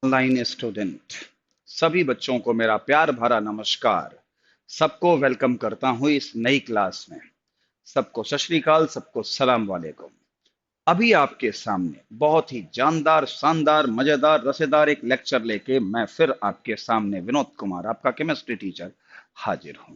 Online student सभी बच्चों को मेरा प्यार भरा नमस्कार। सबको वेलकम करता हूं इस नई क्लास में। सबको सत श्री अकाल, सबको सलाम वालेकुम। अभी आपके सामने बहुत ही जानदार, शानदार, मजेदार, रसेदार एक लेक्चर लेके मैं फिर आपके सामने विनोद कुमार, आपका केमिस्ट्री टीचर, हाजिर हूं।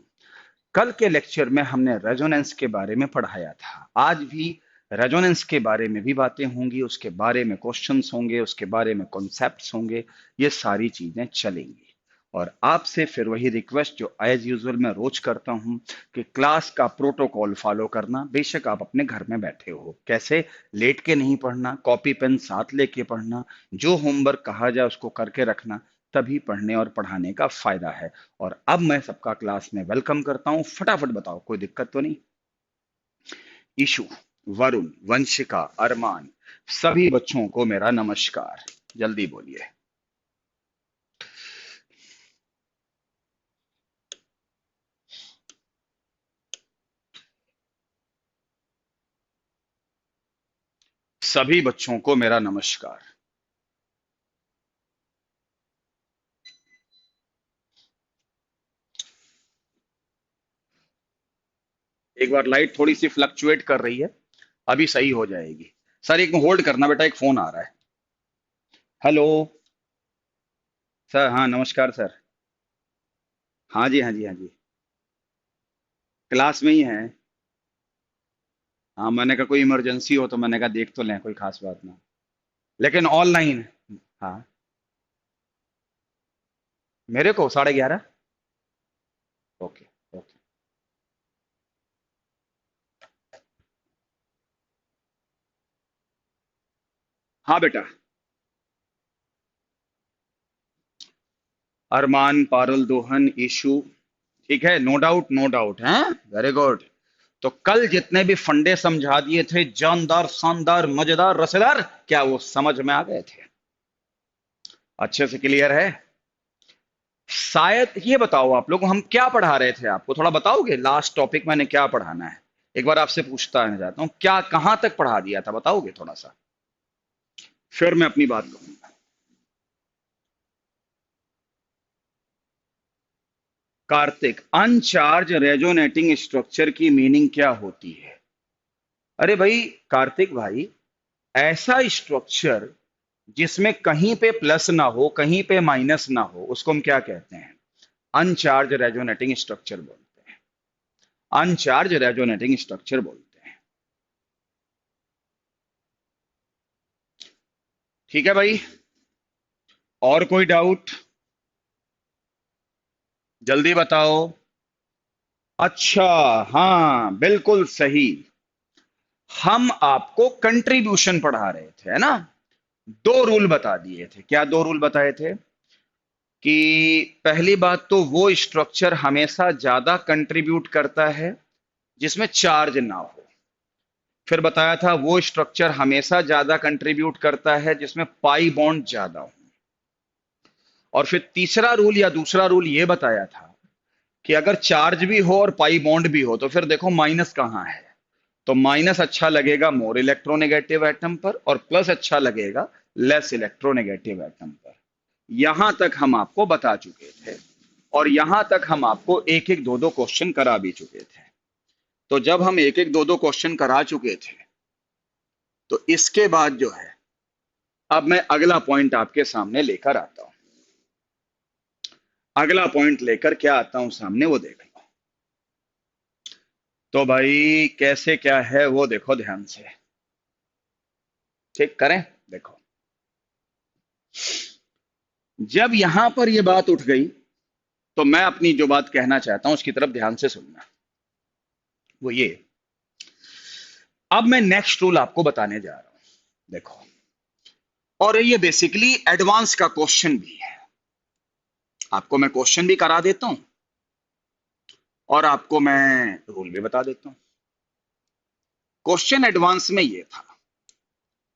कल के लेक्चर में हमने रेजोनेंस के बारे में पढ़ाया था। आज भी रेजोनेंस के बारे में भी बातें होंगी, उसके बारे में क्वेश्चंस होंगे, उसके बारे में कॉन्सेप्ट्स होंगे। ये सारी चीजें चलेंगी। और आपसे फिर वही रिक्वेस्ट जो एज यूजुअल मैं रोज करता हूं कि क्लास का प्रोटोकॉल फॉलो करना। बेशक आप अपने घर में बैठे हो, कैसे लेट के नहीं पढ़ना, कॉपी पेन साथ लेके पढ़ना, जो होमवर्क कहा जाए उसको करके रखना। तभी पढ़ने और पढ़ाने का फायदा है। और अब मैं सबका क्लास में वेलकम करता हूं। फटाफट बताओ, कोई दिक्कत तो नहीं? ईशु, वरुण, वंशिका, अरमान, सभी बच्चों को मेरा नमस्कार। जल्दी बोलिए। सभी बच्चों को मेरा नमस्कार। एक बार लाइट थोड़ी सी फ्लक्चुएट कर रही है, अभी सही हो जाएगी। सर एक होल्ड करना बेटा, एक फोन आ रहा है। Hello sir. हाँ नमस्कार सर। हाँ जी, हाँ जी, हाँ जी। क्लास में ही है। हाँ, मैंने कहा कोई इमरजेंसी हो तो मैंने कहा देख तो लें, कोई खास बात ना। लेकिन ऑनलाइन। हाँ। मेरे को 11:30। ओके। ओके। हाँ बेटा। अरमान, पारुल, दोहन, ईशु। ठीक है, नो डाउट, नो डाउट है। Very good. तो कल जितने भी फंडे समझा दिए थे, जानदार, शानदार, मजेदार, रसेदार, क्या वो समझ में आ गए थे? अच्छे से क्लियर है? शायद ये बताओ आप लोग, हम क्या पढ़ा रहे थे आपको थोड़ा बताओगे? लास्ट टॉपिक मैंने क्या पढ़ाना है? एक बार आपसे पूछता है जाता हूँ, क्या कहां तक पढ़ा दिया था, बताओगे थोड़ा सा? फिर मैं अपनी बात कहूंगा। कार्तिक, अनचार्ज रेजोनेटिंग स्ट्रक्चर की मीनिंग क्या होती है? अरे भाई कार्तिक भाई, ऐसा स्ट्रक्चर जिसमें कहीं पे प्लस ना हो, कहीं पे माइनस ना हो, उसको हम क्या कहते हैं? अनचार्ज रेजोनेटिंग स्ट्रक्चर बोलते हैं। अनचार्ज रेजोनेटिंग स्ट्रक्चर बोलते हैं। ठीक है भाई। और कोई डाउट? जल्दी बताओ। अच्छा। हाँ बिल्कुल सही। हम आपको कंट्रीब्यूशन पढ़ा रहे थे, है ना? दो रूल बता दिए थे। क्या दो रूल बताए थे? कि पहली बात तो वो स्ट्रक्चर हमेशा ज्यादा कंट्रीब्यूट करता है जिसमें चार्ज ना हो। फिर बताया था वो स्ट्रक्चर हमेशा ज्यादा कंट्रीब्यूट करता है जिसमें पाई बॉन्ड ज्यादा हो। और फिर तीसरा रूल या दूसरा रूल ये बताया था कि अगर चार्ज भी हो और पाई बॉन्ड भी हो तो फिर देखो माइनस कहाँ है। तो माइनस अच्छा लगेगा मोर इलेक्ट्रोनेगेटिव एटम पर, और प्लस अच्छा लगेगा लेस इलेक्ट्रोनेगेटिव एटम पर। यहां तक हम आपको बता चुके थे। और यहां तक हम आपको एक एक दो दो क्वेश्चन करा भी चुके थे। तो जब हम एक एक दो दो क्वेश्चन करा चुके थे, तो इसके बाद जो है, अब मैं अगला पॉइंट आपके सामने लेकर आता हूं। अगला पॉइंट लेकर क्या आता हूं सामने, वो देख लो। तो भाई कैसे क्या है वो देखो ध्यान से। ठीक करें? देखो, जब यहां पर ये बात उठ गई, तो मैं अपनी जो बात कहना चाहता हूं उसकी तरफ ध्यान से सुनना। वो ये, अब मैं नेक्स्ट रूल आपको बताने जा रहा हूं। देखो, और ये बेसिकली एडवांस का क्वेश्चन भी है। आपको मैं क्वेश्चन भी करा देता हूं और आपको मैं रूल भी बता देता हूं। क्वेश्चन एडवांस में ये था,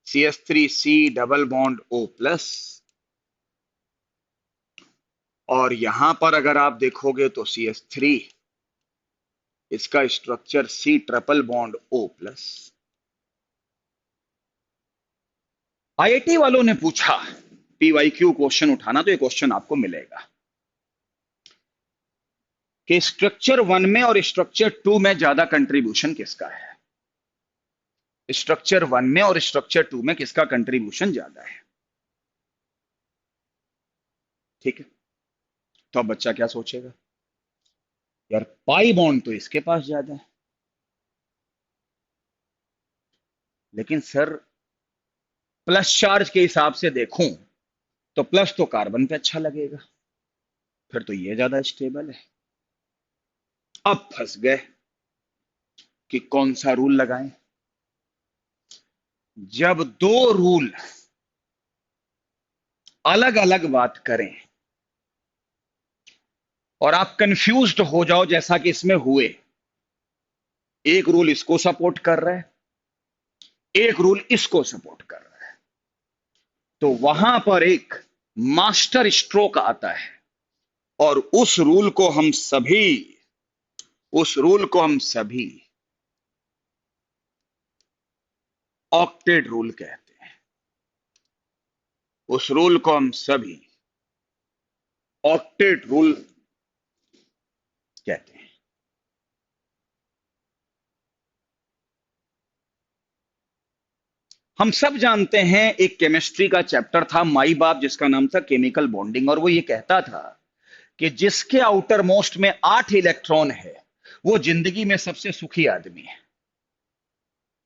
CH3C double bond O plus, और यहां पर अगर आप देखोगे तो CH3, इसका structure C triple bond O plus. IIT वालों ने पूछा पीवाईक्यू क्वेश्चन उठाना तो ये क्वेश्चन आपको मिलेगा कि स्ट्रक्चर 1 में और स्ट्रक्चर 2 में ज्यादा कंट्रीब्यूशन किसका है। स्ट्रक्चर 1 में और स्ट्रक्चर 2 में किसका कंट्रीब्यूशन ज्यादा है। ठीक है, तो अब बच्चा क्या सोचेगा, यार पाई बॉन्ड तो इसके पास ज्यादा है, लेकिन सर प्लस चार्ज के हिसाब से देखूं तो प्लस तो कार्बन पे अच्छा लगेगा, फिर तो ये ज्यादा स्टेबल है। अब फंस गए कि कौन सा रूल लगाएं। जब दो रूल अलग अलग बात करें और आप कंफ्यूज्ड हो जाओ जैसा कि इसमें हुए, एक रूल इसको सपोर्ट कर रहा है, एक रूल इसको सपोर्ट कर रहा है, तो वहां पर एक मास्टर स्ट्रोक आता है और उस रूल को हम सभी ऑक्टेट रूल कहते हैं। उस रूल को हम सभी ऑक्टेट रूल कहते हैं। हम सब जानते हैं एक केमिस्ट्री का चैप्टर था माई बाप जिसका नाम था केमिकल बॉन्डिंग, और वो ये कहता था कि जिसके आउटर मोस्ट में 8 इलेक्ट्रॉन है वो जिंदगी में सबसे सुखी आदमी है।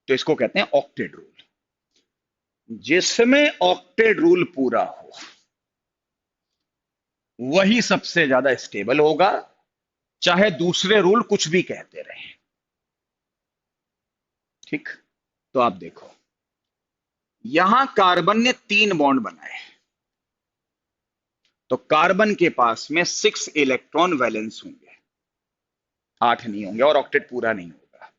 तो इसको कहते हैं ऑक्टेट रूल। जिसमें ऑक्टेट रूल पूरा हो वही सबसे ज्यादा स्टेबल होगा, चाहे दूसरे रूल कुछ भी कहते रहे। ठीक, तो आप देखो यहां कार्बन ने 3 बॉन्ड बनाए, तो कार्बन के पास में 6 इलेक्ट्रॉन वैलेंस होंगे, 8 नहीं होंगे और ऑक्टेट पूरा नहीं होगा।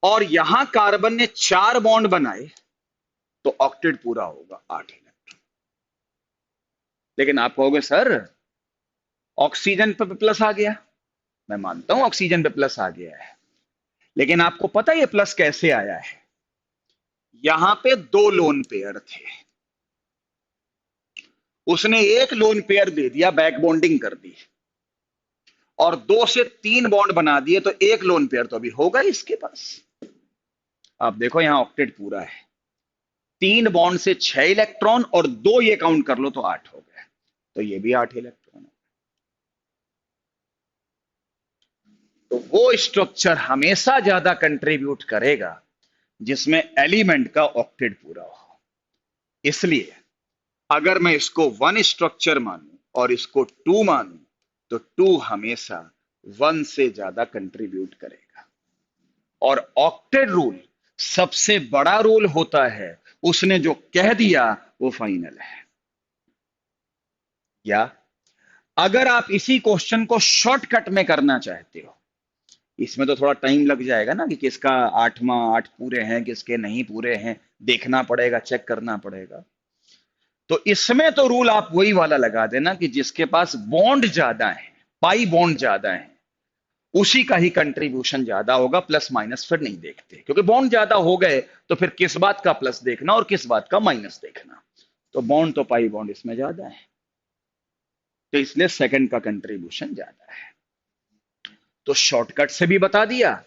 और यहां कार्बन ने 4 बॉन्ड बनाए तो ऑक्टेट पूरा होगा, 8 इलेक्ट्रॉन। लेकिन आप कहोगे सर ऑक्सीजन पे प्लस आ गया, मैं मानता हूं ऑक्सीजन पे प्लस आ गया है, लेकिन आपको पता है ये प्लस कैसे आया है। यहां पे 2 लोन पेयर थे, उसने एक लोन पेयर दे दिया, बैक बॉन्डिंग कर दी और 2 से 3 बॉन्ड बना दिए, तो एक लोन पेयर तो अभी होगा इसके पास। आप देखो यहां ऑक्टेट पूरा है, 3 बॉन्ड से 6 इलेक्ट्रॉन और 2 ये काउंट कर लो तो 8 हो गए, तो ये भी 8 इलेक्ट्रॉन। तो वो स्ट्रक्चर हमेशा ज्यादा कंट्रीब्यूट करेगा जिसमें एलिमेंट का ऑक्टेट पूरा हो। इसलिए अगर मैं इसको 1 स्ट्रक्चर मानूं और इसको 2 मानूं तो 2 हमेशा 1 से ज्यादा कंट्रीब्यूट करेगा। और ऑक्टेट रूल सबसे बड़ा रूल होता है, उसने जो कह दिया वो फाइनल है। या अगर आप इसी क्वेश्चन को शॉर्टकट में करना चाहते हो, इसमें तो थोड़ा टाइम लग जाएगा ना कि किसका 8 पूरे हैं किसके नहीं पूरे हैं, देखना पड़ेगा, चेक करना पड़ेगा। तो इसमें तो रूल आप वही वाला लगा देना कि जिसके पास बॉन्ड ज्यादा है, पाई बॉन्ड ज्यादा है, उसी का ही कंट्रीब्यूशन ज्यादा होगा, प्लस माइनस फिर नहीं देखते, क्योंकि बॉन्ड ज्यादा हो गए तो फिर किस बात का प्लस देखना और किस बात का माइनस देखना। तो बॉन्ड तो पाई बॉन्ड इसमें ज्यादा है, तो इसलिए सेकंड का कंट्रीब्यूशन ज्यादा है। तो शॉर्टकट से भी बता दिया,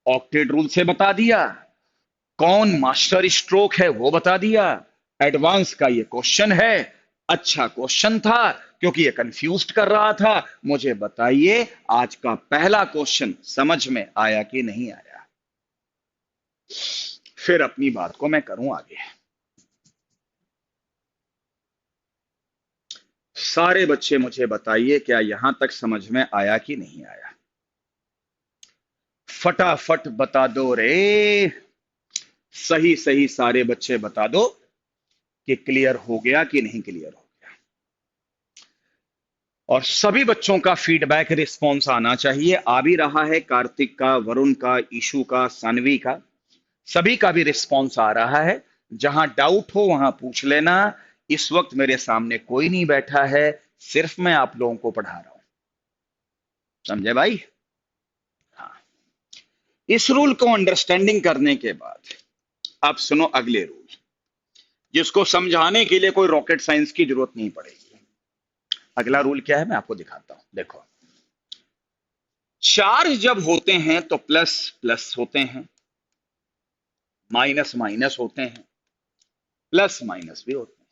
ऑक्टेट रूल से बता दिया, कौन मास्टर स्ट्रोक है वो बता दिया, एडवांस का ये क्वेश्चन है, अच्छा क्वेश्चन था क्योंकि ये कंफ्यूज कर रहा था। मुझे बताइए आज का पहला क्वेश्चन समझ में आया कि नहीं आया, फिर अपनी बात को मैं करूं आगे। सारे बच्चे मुझे बताइए क्या यहां तक समझ में आया कि नहीं आया, फटाफट बता दो रे, सही सही सारे बच्चे बता दो कि क्लियर हो गया कि नहीं क्लियर हो गया। और सभी बच्चों का फीडबैक रिस्पॉन्स आना चाहिए, आ भी रहा है, कार्तिक का, वरुण का, ईशु का, सानवी का, सभी का भी रिस्पॉन्स आ रहा है। जहां डाउट हो वहां पूछ लेना। इस वक्त मेरे सामने कोई नहीं बैठा है, सिर्फ मैं आप लोगों को पढ़ा रहा हूं, समझे भाई। हाँ, इस रूल को अंडरस्टैंडिंग करने के बाद अब सुनो अगले रूल। जिसको समझाने के लिए कोई रॉकेट साइंस की जरूरत नहीं पड़ेगी। अगला रूल क्या है मैं आपको दिखाता हूं। देखो, चार्ज जब होते हैं तो प्लस प्लस होते हैं, माइनस माइनस होते हैं, प्लस माइनस भी होते हैं।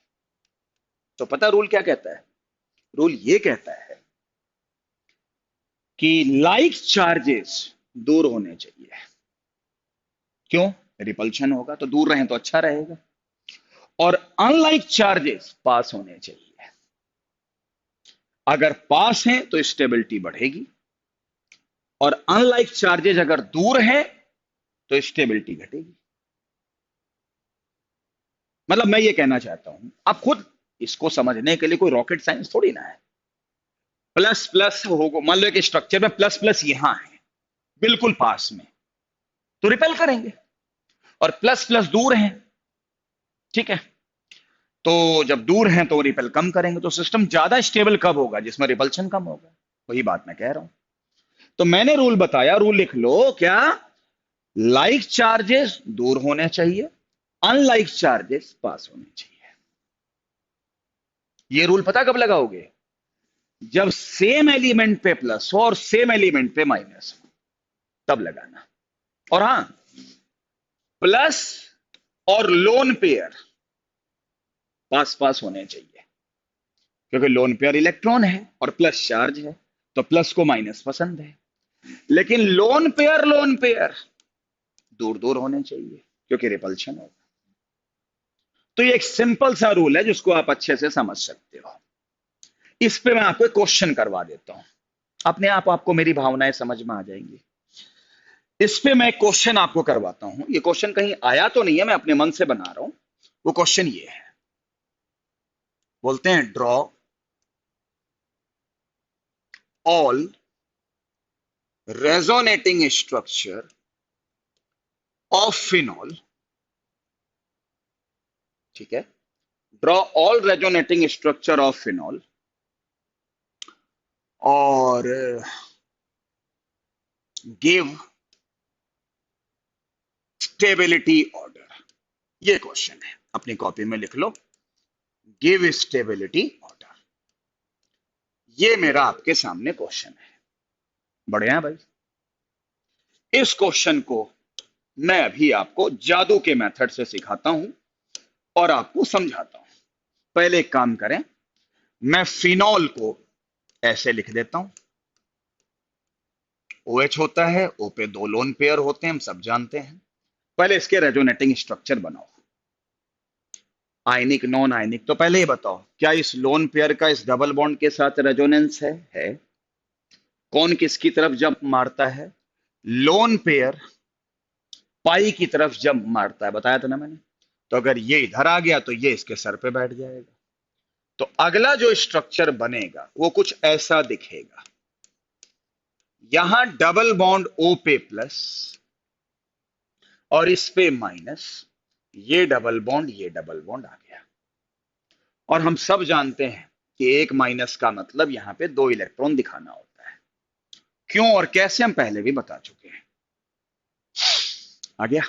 तो पता रूल क्या कहता है? रूल ये कहता है कि लाइक चार्जेस दूर होने चाहिए। क्यों? रिपल्शन होगा तो दूर रहें तो अच्छा रहेगा। और अनलाइक चार्जेस पास होने चाहिए। अगर पास हैं तो स्टेबिलिटी बढ़ेगी, और अनलाइक चार्जेस अगर दूर है तो स्टेबिलिटी घटेगी। मतलब मैं ये कहना चाहता हूं, आप खुद इसको समझने के लिए कोई रॉकेट साइंस थोड़ी ना है। प्लस प्लस होगा, मान लो एक स्ट्रक्चर में प्लस प्लस यहां है बिल्कुल पास में, तो रिपेल करेंगे। और प्लस प्लस दूर है, ठीक है, तो जब दूर हैं तो रिपेल कम करेंगे। तो सिस्टम ज्यादा स्टेबल कब होगा? जिसमें रिपल्शन कम होगा। वही बात मैं कह रहा हूं। तो मैंने रूल बताया, रूल लिख लो क्या? लाइक चार्जेस दूर होने चाहिए, अनलाइक चार्जेस पास होने चाहिए। ये रूल पता कब लगाओगे? जब सेम एलिमेंट पे प्लस हो और सेम एलिमेंट पे माइनस हो, तब लगाना। और हां, प्लस और लोन पेयर पास पास होने चाहिए, क्योंकि लोन पेयर इलेक्ट्रॉन है और प्लस चार्ज है, तो प्लस को माइनस पसंद है। लेकिन लोन पेयर दूर दूर होने चाहिए, क्योंकि रिपल्शन होगा। तो ये एक सिंपल सा रूल है जिसको आप अच्छे से समझ सकते हो। इस पे मैं आपको एक क्वेश्चन करवा देता हूं, अपने आप आपको मेरी भावनाएं समझ में आ जाएंगी। इस पे मैं एक क्वेश्चन आपको करवाता हूं। ये क्वेश्चन कहीं आया तो नहीं है, मैं अपने मन से बना रहा हूं। वो क्वेश्चन ये है, बोलते हैं draw all resonating structure of phenol. ठीक है, draw all resonating structure of phenol और गिव स्टेबिलिटी ऑर्डर। ये क्वेश्चन है, अपनी कॉपी में लिख लो, गिव स्टेबिलिटी ऑर्डर। ये मेरा आपके सामने क्वेश्चन है। बढ़िया भाई। इस क्वेश्चन को मैं अभी आपको जादू के मेथड से सिखाता हूं और आपको समझाता हूं। पहले एक काम करें, मैं फिनॉल को ऐसे लिख देता हूं। OH होता है, O पे दो लोन पेयर होते हैं, हम सब जानते हैं। पहले इसके रेजोनेटिंग स्ट्रक्चर बनाओ, आयनिक नॉन आयनिक। तो पहले ये बताओ, क्या इस लोन पेयर का इस डबल बॉन्ड के साथ रेजोनेंस है? कौन किसकी तरफ जंप मारता है? लोन पेयर पाई की तरफ जंप मारता है, बताया था ना मैंने। तो अगर ये इधर आ गया तो ये इसके सर पे बैठ जाएगा। तो अगला जो स्ट्रक्चर बनेगा वो कुछ ऐसा दिखेगा। यहां डबल बॉन्ड O पे प्लस और इस पे माइनस, ये डबल बॉन्ड आ गया। और हम सब जानते हैं कि एक माइनस का मतलब यहां पे दो इलेक्ट्रॉन दिखाना होता है। क्यों और कैसे हम पहले भी बता चुके हैं। आ गया,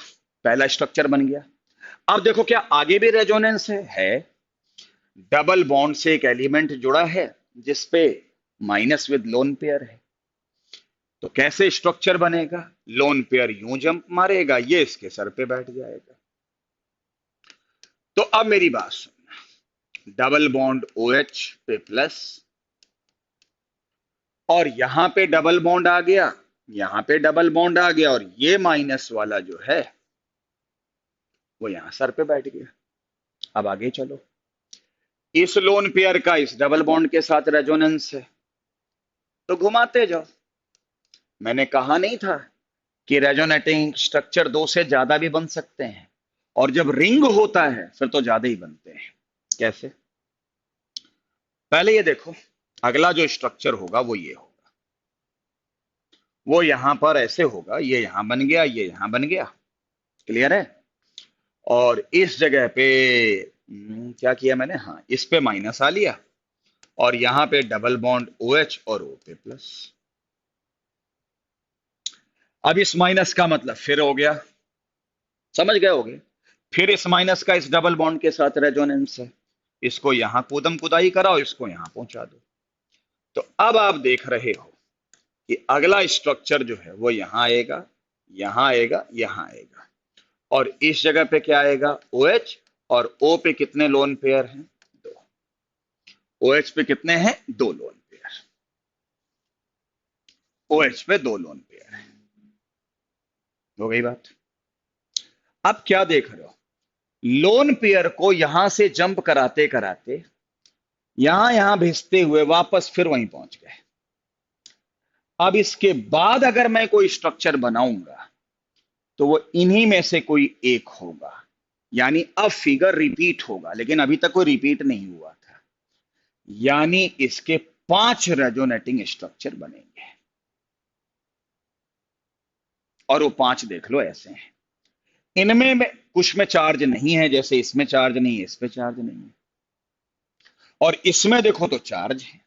पहला स्ट्रक्चर बन गया। अब देखो, क्या आगे भी रेजोनेंस है? डबल बॉन्ड से एक एलिमेंट जुड़ा है जिसपे माइनस विद लोन पेयर है। तो कैसे स्ट्रक्चर बनेगा? लोन पेयर यूं जंप मारेगा, ये इसके सर पे बैठ जाएगा। तो अब मेरी बात सुन, डबल बॉन्ड OH पे प्लस और यहां पे डबल बॉन्ड आ गया, यहां पे डबल बॉन्ड आ गया, और ये माइनस वाला जो है वो यहां सर पे बैठ गया। अब आगे चलो, इस लोन पेयर का इस डबल बॉन्ड के साथ रेजोनेंस है, तो घुमाते जाओ। मैंने कहा नहीं था कि रेजोनेटिंग स्ट्रक्चर दो से ज्यादा भी बन सकते हैं, और जब रिंग होता है फिर तो ज्यादा ही बनते हैं। कैसे? पहले ये देखो, अगला जो स्ट्रक्चर होगा वो ये होगा, वो यहां पर ऐसे होगा, ये यहां बन गया, ये यहां बन गया। क्लियर है? और इस जगह पे क्या किया मैंने, हाँ, इस पे माइनस आ लिया और यहां पे डबल बॉन्ड OH और O पे प्लस। अब इस माइनस का मतलब फिर हो गया, समझ गए होगे, फिर इस माइनस का इस डबल बॉन्ड के साथ रेजोनेंस है, इसको यहां कूदम कुदाई कराओ, इसको यहां पहुंचा दो। तो अब आप देख रहे हो कि अगला स्ट्रक्चर जो है वो यहां आएगा, यहां आएगा, यहां आएगा, और इस जगह पे क्या आएगा, OH, और O पे कितने लोन पेयर हैं, दो। OH पे कितने हैं, दो लोन पेयर। OH पे दो लोन पेयर है। हो गई बात। अब क्या देख रहे हो, लोन पेयर को यहां से जंप कराते कराते यहां यहां भेजते हुए वापस फिर वहीं पहुंच गए। अब इसके बाद अगर मैं कोई स्ट्रक्चर बनाऊंगा तो वो इन्हीं में से कोई एक होगा, यानी अब फिगर रिपीट होगा, लेकिन अभी तक कोई रिपीट नहीं हुआ था। यानी इसके 5 रेजोनेटिंग स्ट्रक्चर बनेंगे, और वो 5 देख लो ऐसे हैं। कुछ में चार्ज नहीं है, जैसे इसमें चार्ज नहीं है, इस पे चार्ज नहीं है, और इसमें देखो तो चार्ज है।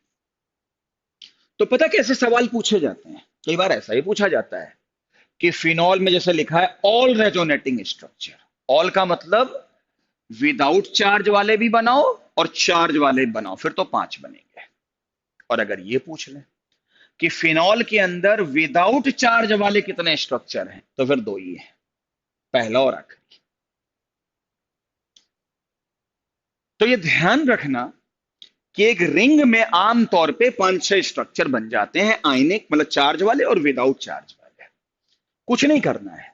तो पता कैसे सवाल पूछे जाते हैं, कई बार ऐसा ही पूछा जाता है कि फिनॉल में जैसे लिखा है ऑल रेजोनेटिंग स्ट्रक्चर, ऑल का मतलब विदाउट चार्ज वाले भी बनाओ और चार्ज वाले भी बनाओ, फिर तो 5 बनेंगे। और अगर ये पूछ ले कि फिनॉल के अंदर विदाउट चार्ज वाले कितने स्ट्रक्चर हैं, तो फिर दो ही है, पहला और आखिरी। तो ये ध्यान रखना कि एक रिंग में आमतौर पे 5-6 स्ट्रक्चर बन जाते हैं, आयनिक मतलब चार्ज वाले और विदाउट चार्ज वाले। कुछ नहीं करना है,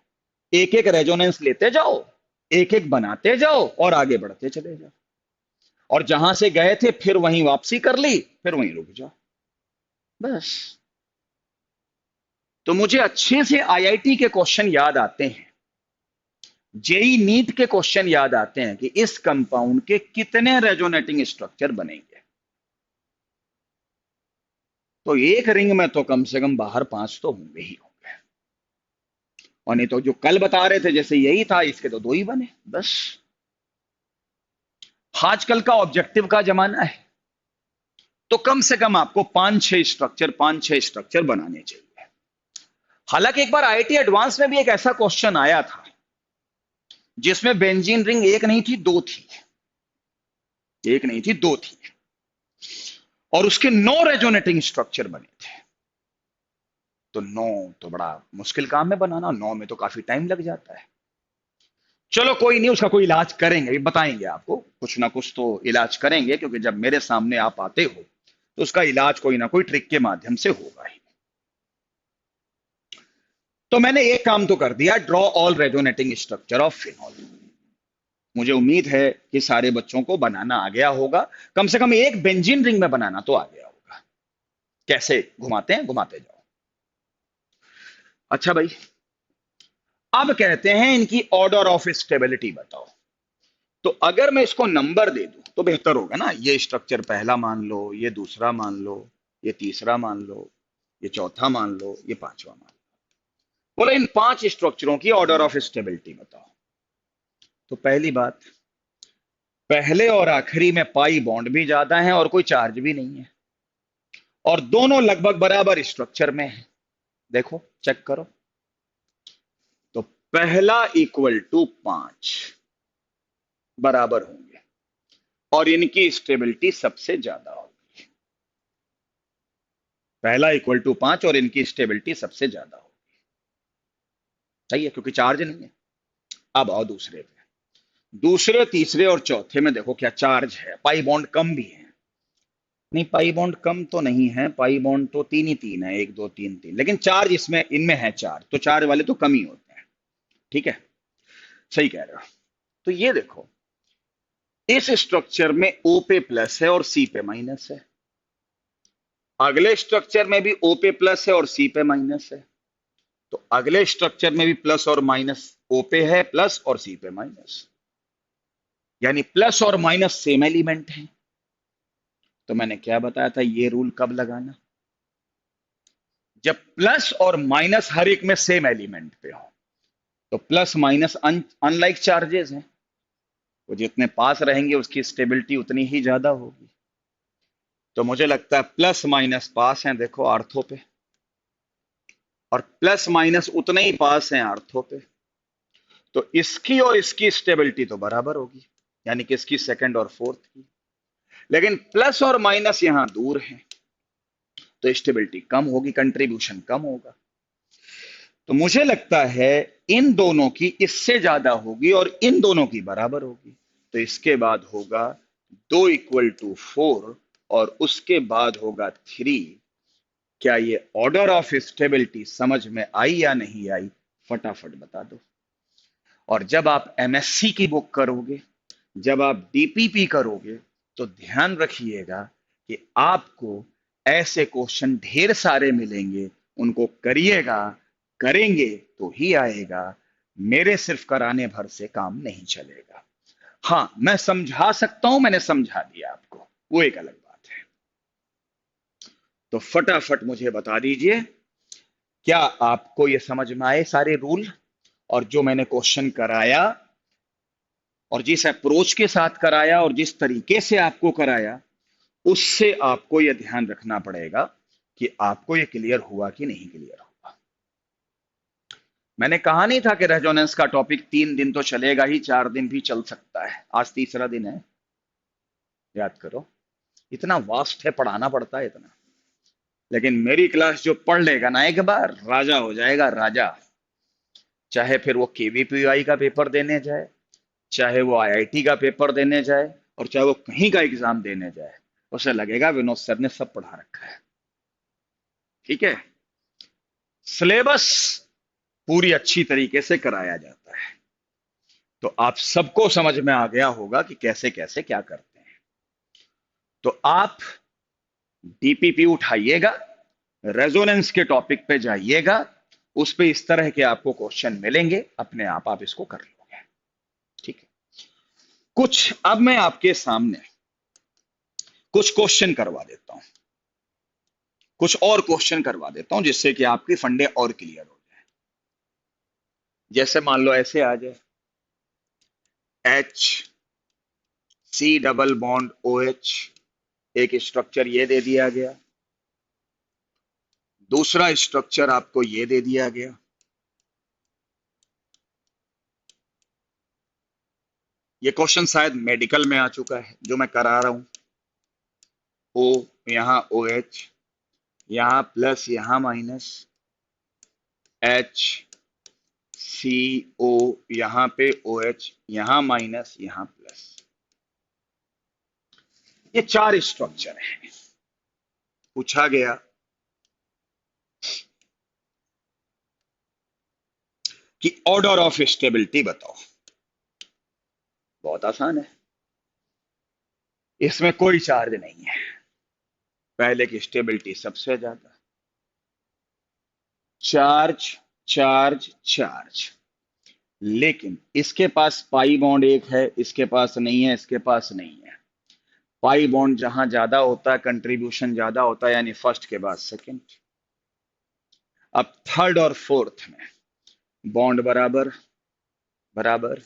एक एक रेजोनेंस लेते जाओ, एक एक बनाते जाओ और आगे बढ़ते चले जाओ, और जहां से गए थे फिर वहीं वापसी कर ली, फिर वहीं रुक जाओ, बस। तो मुझे अच्छे से IIT के क्वेश्चन याद आते हैं, जेई नीट के क्वेश्चन याद आते हैं कि इस कंपाउंड के कितने रेजोनेटिंग स्ट्रक्चर बनेंगे। तो एक रिंग में तो कम से कम बाहर 5 तो होंगे ही होंगे, और नहीं तो जो कल बता रहे थे जैसे यही था, इसके तो 2 ही बने, बस। आजकल का ऑब्जेक्टिव का जमाना है, तो कम से कम आपको 5-6 स्ट्रक्चर बनाने चाहिए। हालांकि एक बार IIT एडवांस में भी एक ऐसा क्वेश्चन आया था जिसमें बेंजीन रिंग एक नहीं थी, दो थी, एक नहीं थी, दो थी, और उसके 9 रेजोनेटिंग स्ट्रक्चर बने थे। तो 9 तो बड़ा मुश्किल काम है बनाना, 9 में तो काफी टाइम लग जाता है। चलो कोई नहीं, उसका कोई इलाज करेंगे, बताएंगे आपको, कुछ ना कुछ तो इलाज करेंगे, क्योंकि जब मेरे सामने आप आते हो तो उसका इलाज कोई ना कोई ट्रिक के माध्यम से होगा ही। तो मैंने एक काम तो कर दिया, draw all resonating structure of phenol. मुझे उम्मीद है कि सारे बच्चों को बनाना आ गया होगा, कम से कम एक बेंजीन रिंग में बनाना तो आ गया होगा। कैसे घुमाते हैं, घुमाते जाओ। अच्छा भाई, अब कहते हैं इनकी ऑर्डर ऑफ स्टेबिलिटी बताओ। तो अगर मैं इसको नंबर दे दूं तो बेहतर होगा ना, ये स्ट्रक्चर पहला मान लो, ये दूसरा मान लो, ये तीसरा मान लो, ये चौथा मान लो, ये पांचवा मान लो। बोलो इन 5 स्ट्रक्चरों की ऑर्डर ऑफ स्टेबिलिटी बताओ। तो पहली बात, पहले और आखिरी में पाई बॉन्ड भी ज्यादा है और कोई चार्ज भी नहीं है, और दोनों लगभग बराबर स्ट्रक्चर में है। देखो चेक करो, तो पहला इक्वल टू 5 बराबर होंगे, और इनकी स्टेबिलिटी सबसे ज्यादा होगी। पहला इक्वल टू 5 और इनकी स्टेबिलिटी सबसे ज्यादा होगी, सही है, क्योंकि चार्ज नहीं है। अब आओ दूसरे पे, दूसरे तीसरे और चौथे में देखो क्या चार्ज है, पाई बॉन्ड कम भी है। नहीं, पाई बॉन्ड कम तो नहीं है, पाई बॉन्ड तो 3 ही 3 है, 1 2 3 3, लेकिन चार्ज इसमें इनमें है चार्ज, तो चार्ज वाले तो कम ही होते हैं। ठीक है, सही कह रहे हो। तो ये देखो, इस स्ट्रक्चर में O पे प्लस है और C पे माइनस है, अगले स्ट्रक्चर में भी O पे प्लस है और C पे माइनस है, तो अगले स्ट्रक्चर में भी प्लस और माइनस, O पे है प्लस और C पे माइनस, यानी प्लस और माइनस सेम एलिमेंट है। तो मैंने क्या बताया था, ये रूल कब लगाना, जब प्लस और माइनस हर एक में सेम एलिमेंट पे हो। तो प्लस माइनस अनलाइक चार्जेस हैं, वो जितने पास रहेंगे उसकी स्टेबिलिटी उतनी ही ज्यादा होगी। तो मुझे लगता है प्लस माइनस पास हैं, देखो आर्थो पे, और प्लस माइनस उतने ही पास हैं आर्थो पे। तो इसकी और इसकी स्टेबिलिटी तो बराबर होगी, यानी कि इसकी सेकंड और फोर्थ की। लेकिन प्लस और माइनस यहां दूर है, तो स्टेबिलिटी कम होगी, कंट्रीब्यूशन कम होगा। तो मुझे लगता है इन दोनों की इससे ज्यादा होगी और इन दोनों की बराबर होगी। तो इसके बाद होगा 2 = 4 और उसके बाद होगा 3। क्या ये ऑर्डर ऑफ स्टेबिलिटी समझ में आई या नहीं आई, फटाफट बता दो। और जब आप एमएससी की बुक करोगे, जब आप डीपीपी करोगे, तो ध्यान रखिएगा कि आपको ऐसे क्वेश्चन ढेर सारे मिलेंगे, उनको करिएगा, करेंगे तो ही आएगा। मेरे सिर्फ कराने भर से काम नहीं चलेगा। हाँ, मैं समझा सकता हूं, मैंने समझा दिया आपको, वो एक अलग बात है। तो फटाफट मुझे बता दीजिए, क्या आपको ये समझ में आए सारे रूल, और जो मैंने क्वेश्चन कराया और जिस अप्रोच के साथ कराया और जिस तरीके से आपको कराया, उससे आपको यह ध्यान रखना पड़ेगा कि आपको यह क्लियर हुआ कि नहीं क्लियर हुआ। मैंने कहा नहीं था कि रेजोनेंस का टॉपिक 3 दिन तो चलेगा ही, 4 दिन भी चल सकता है। आज तीसरा दिन है, याद करो। इतना वास्ट है, पढ़ाना पड़ता है इतना। लेकिन मेरी क्लास जो पढ़ लेगा ना एक बार, राजा हो जाएगा, राजा। चाहे फिर वो केवीपीआई का पेपर देने जाए, चाहे वो आईआईटी का पेपर देने जाए, और चाहे वो कहीं का एग्जाम देने जाए, उसे लगेगा विनोद सर ने सब पढ़ा रखा है। ठीक है, सिलेबस पूरी अच्छी तरीके से कराया जाता है। तो आप सबको समझ में आ गया होगा कि कैसे कैसे क्या करते हैं। तो आप डीपीपी उठाइएगा, रेजोनेंस के टॉपिक पे जाइएगा, उस पे इस तरह के आपको क्वेश्चन मिलेंगे, अपने आप इसको कर लोगे। ठीक है, कुछ अब मैं आपके सामने कुछ क्वेश्चन करवा देता हूं, कुछ और क्वेश्चन करवा देता हूं, जिससे कि आपके फंडे और क्लियर हो जाए। जैसे मान लो ऐसे आ जाए, H C double bond O H, एक स्ट्रक्चर ये दे दिया गया, दूसरा स्ट्रक्चर आपको ये दे दिया गया। ये क्वेश्चन शायद मेडिकल में आ चुका है जो मैं करा रहा हूं। ओ यहां ओ एच, यहां प्लस यहां माइनस, एच सी ओ, यहां पे ओ एच, यहां माइनस यहां प्लस। ये 4 स्ट्रक्चर है। पूछा गया कि ऑर्डर ऑफ स्टेबिलिटी बताओ। बहुत आसान है, इसमें कोई चार्ज नहीं है। पहले की स्टेबिलिटी सबसे ज्यादा, चार्ज चार्ज चार्ज। लेकिन इसके पास पाई बॉन्ड एक है, इसके पास नहीं है, इसके पास नहीं है। पाई बॉन्ड जहां ज्यादा होता है, कंट्रीब्यूशन ज्यादा होता है, यानी फर्स्ट के बाद सेकंड। अब थर्ड और फोर्थ में बॉन्ड बराबर बराबर,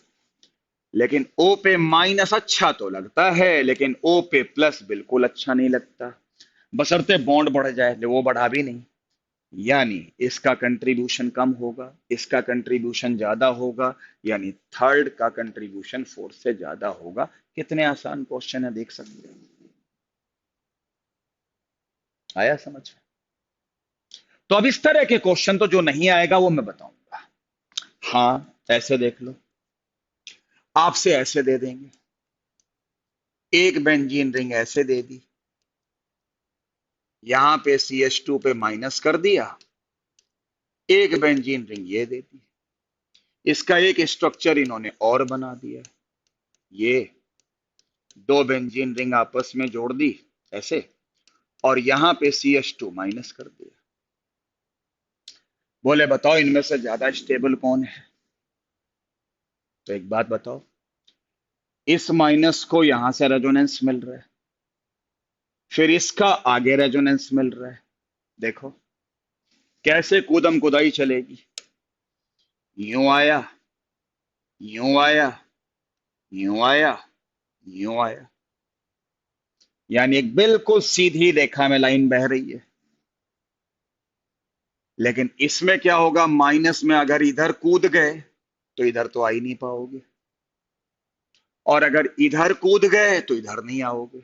लेकिन ओ पे माइनस अच्छा तो लगता है, लेकिन ओ पे प्लस बिल्कुल अच्छा नहीं लगता, बशर्ते बॉन्ड बढ़ जाए, वो बढ़ा भी नहीं। यानी इसका कंट्रीब्यूशन कम होगा, इसका कंट्रीब्यूशन ज्यादा होगा, यानी थर्ड का कंट्रीब्यूशन फोर्थ से ज्यादा होगा। कितने आसान क्वेश्चन है, देख सकते हैं। आया समझ में? तो अब इस तरह के क्वेश्चन तो जो नहीं आएगा वो मैं बताऊंगा। हाँ, ऐसे देख लो, आपसे ऐसे दे देंगे, एक बेंजीन रिंग ऐसे दे दी, यहां पे CH2 पे माइनस कर दिया, एक बेंजीन रिंग ये दे दी, इसका एक स्ट्रक्चर इन्होंने और बना दिया, ये दो बेंजीन रिंग आपस में जोड़ दी ऐसे, और यहां पे CH2 माइनस कर दिया। बोले बताओ इनमें से ज्यादा स्टेबल कौन है? तो एक बात बताओ, इस माइनस को यहां से रेजोनेंस मिल रहा है, फिर इसका आगे रेजोनेंस मिल रहा है। देखो कैसे कूदम कुदाई चलेगी, यूं आया, यूं आया, यूं आया, यूं आया, यानी एक बिल्कुल सीधी रेखा में लाइन बह रही है। लेकिन इसमें क्या होगा, माइनस में अगर इधर कूद गए तो इधर तो आ ही नहीं पाओगे, और अगर इधर कूद गए तो इधर नहीं आओगे।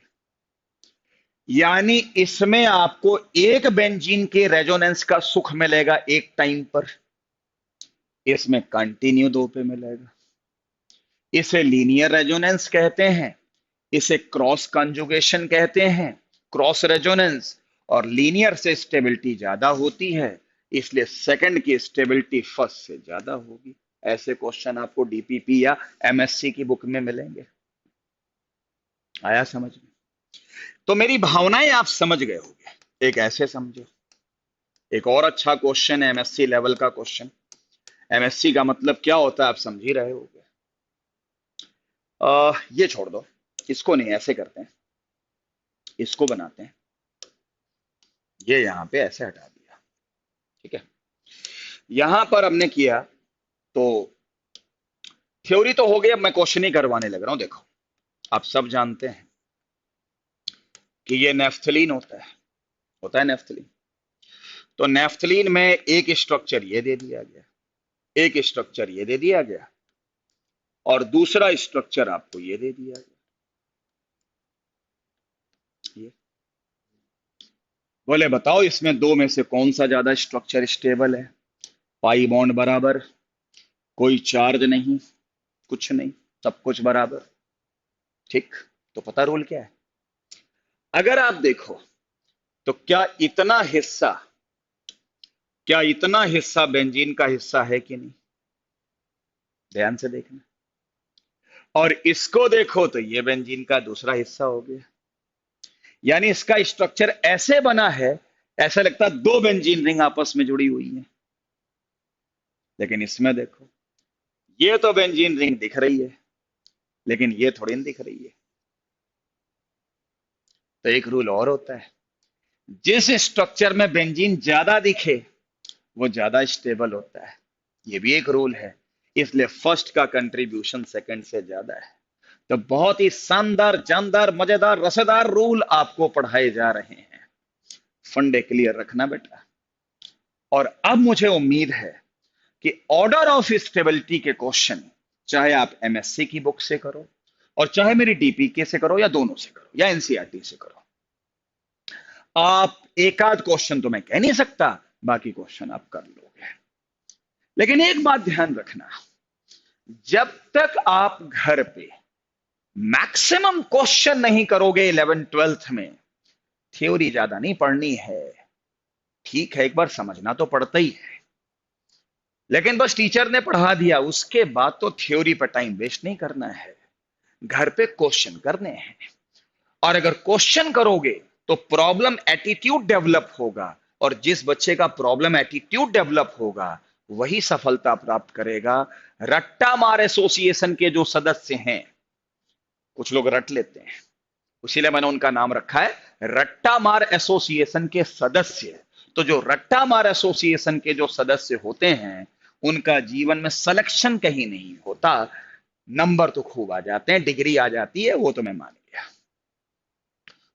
यानी इसमें आपको एक बेंजीन के रेजोनेंस का सुख मिलेगा एक टाइम पर, इसमें कंटिन्यू दो पे मिलेगा। इसे लीनियर रेजोनेंस कहते हैं, इसे क्रॉस कंजुगेशन कहते हैं, क्रॉस रेजोनेंस। और लीनियर से स्टेबिलिटी ज्यादा होती है, इसलिए सेकंड की स्टेबिलिटी फर्स्ट से ज्यादा होगी। ऐसे क्वेश्चन आपको डीपीपी या एमएससी की बुक में मिलेंगे। आया समझ में? तो मेरी भावनाएं आप समझ गए होंगे। एक ऐसे समझो, एक और अच्छा क्वेश्चन है एमएससी लेवल का क्वेश्चन। एमएससी का मतलब क्या होता है आप समझ ही रहे होगे। ये छोड़ दो, इसको नहीं, ऐसे करते हैं, इसको बनाते हैं, ये यहां पे ऐसे हटा दिया, ठीक है। यहां पर हमने किया तो थ्योरी तो हो गई, अब मैं क्वेश्चन ही करवाने लग रहा हूं। देखो, आप सब जानते हैं कि ये नेफ्थलीन होता है नेफ्थलीन। तो नेफ्थलीन में एक स्ट्रक्चर ये दे दिया गया, एक स्ट्रक्चर ये दे दिया गया, और दूसरा स्ट्रक्चर आपको ये दे दिया गया। ये बोले बताओ इसमें दो में से कौन सा ज्यादा स्ट्रक्चर स्टेबल है? पाई बॉन्ड बराबर, कोई चार्ज नहीं, कुछ नहीं, सब कुछ बराबर, ठीक। तो पता रूल क्या है? अगर आप देखो तो क्या इतना हिस्सा बेंजीन का हिस्सा है कि नहीं? ध्यान से देखना। और इसको देखो तो ये बेंजीन का दूसरा हिस्सा हो गया। यानी इसका स्ट्रक्चर ऐसे बना है, ऐसा लगता है दो बेंजीन रिंग आपस में जुड़ी हुई है। लेकिन इसमें देखो, ये तो बेंजीन रिंग दिख रही है, लेकिन ये थोड़ी नहीं दिख रही है। तो एक रूल और होता है, जिस स्ट्रक्चर में बेंजीन ज्यादा दिखे वो ज्यादा स्टेबल होता है। ये भी एक रूल है, इसलिए फर्स्ट का कंट्रीब्यूशन सेकंड से ज्यादा है। तो बहुत ही शानदार, जानदार, मजेदार, रसेदार रूल आपको पढ़ाए जा रहे हैं। फंडे क्लियर रखना बेटा। और अब मुझे उम्मीद है कि ऑर्डर ऑफ स्टेबिलिटी के क्वेश्चन चाहे आप एमएससी की बुक से करो, और चाहे मेरी डीपीके से करो, या दोनों से करो, या एनसीईआरटी से करो, आप एक आध क्वेश्चन तो मैं कह नहीं सकता, बाकी क्वेश्चन आप कर लोगे। लेकिन एक बात ध्यान रखना, जब तक आप घर पे मैक्सिमम क्वेश्चन नहीं करोगे 11th-12th में, थ्योरी ज्यादा नहीं पढ़नी है। ठीक है, एक बार समझना तो पड़ता ही है, लेकिन बस टीचर ने पढ़ा दिया उसके बाद तो थ्योरी पर टाइम वेस्ट नहीं करना है, घर पे क्वेश्चन करने हैं। और अगर क्वेश्चन करोगे तो प्रॉब्लम एटीट्यूड डेवलप होगा, और जिस बच्चे का प्रॉब्लम एटीट्यूड डेवलप होगा वही सफलता प्राप्त करेगा। रट्टा मार एसोसिएशन के जो सदस्य हैं, कुछ लोग रट लेते हैं, इसीलिए मैंने उनका नाम रखा है रट्टा मार एसोसिएशन के सदस्य। तो जो रट्टा मार एसोसिएशन के जो सदस्य होते हैं, उनका जीवन में सिलेक्शन कहीं नहीं होता, नंबर तो खूब आ जाते हैं, डिग्री आ जाती है, वो तो मैं मान गया।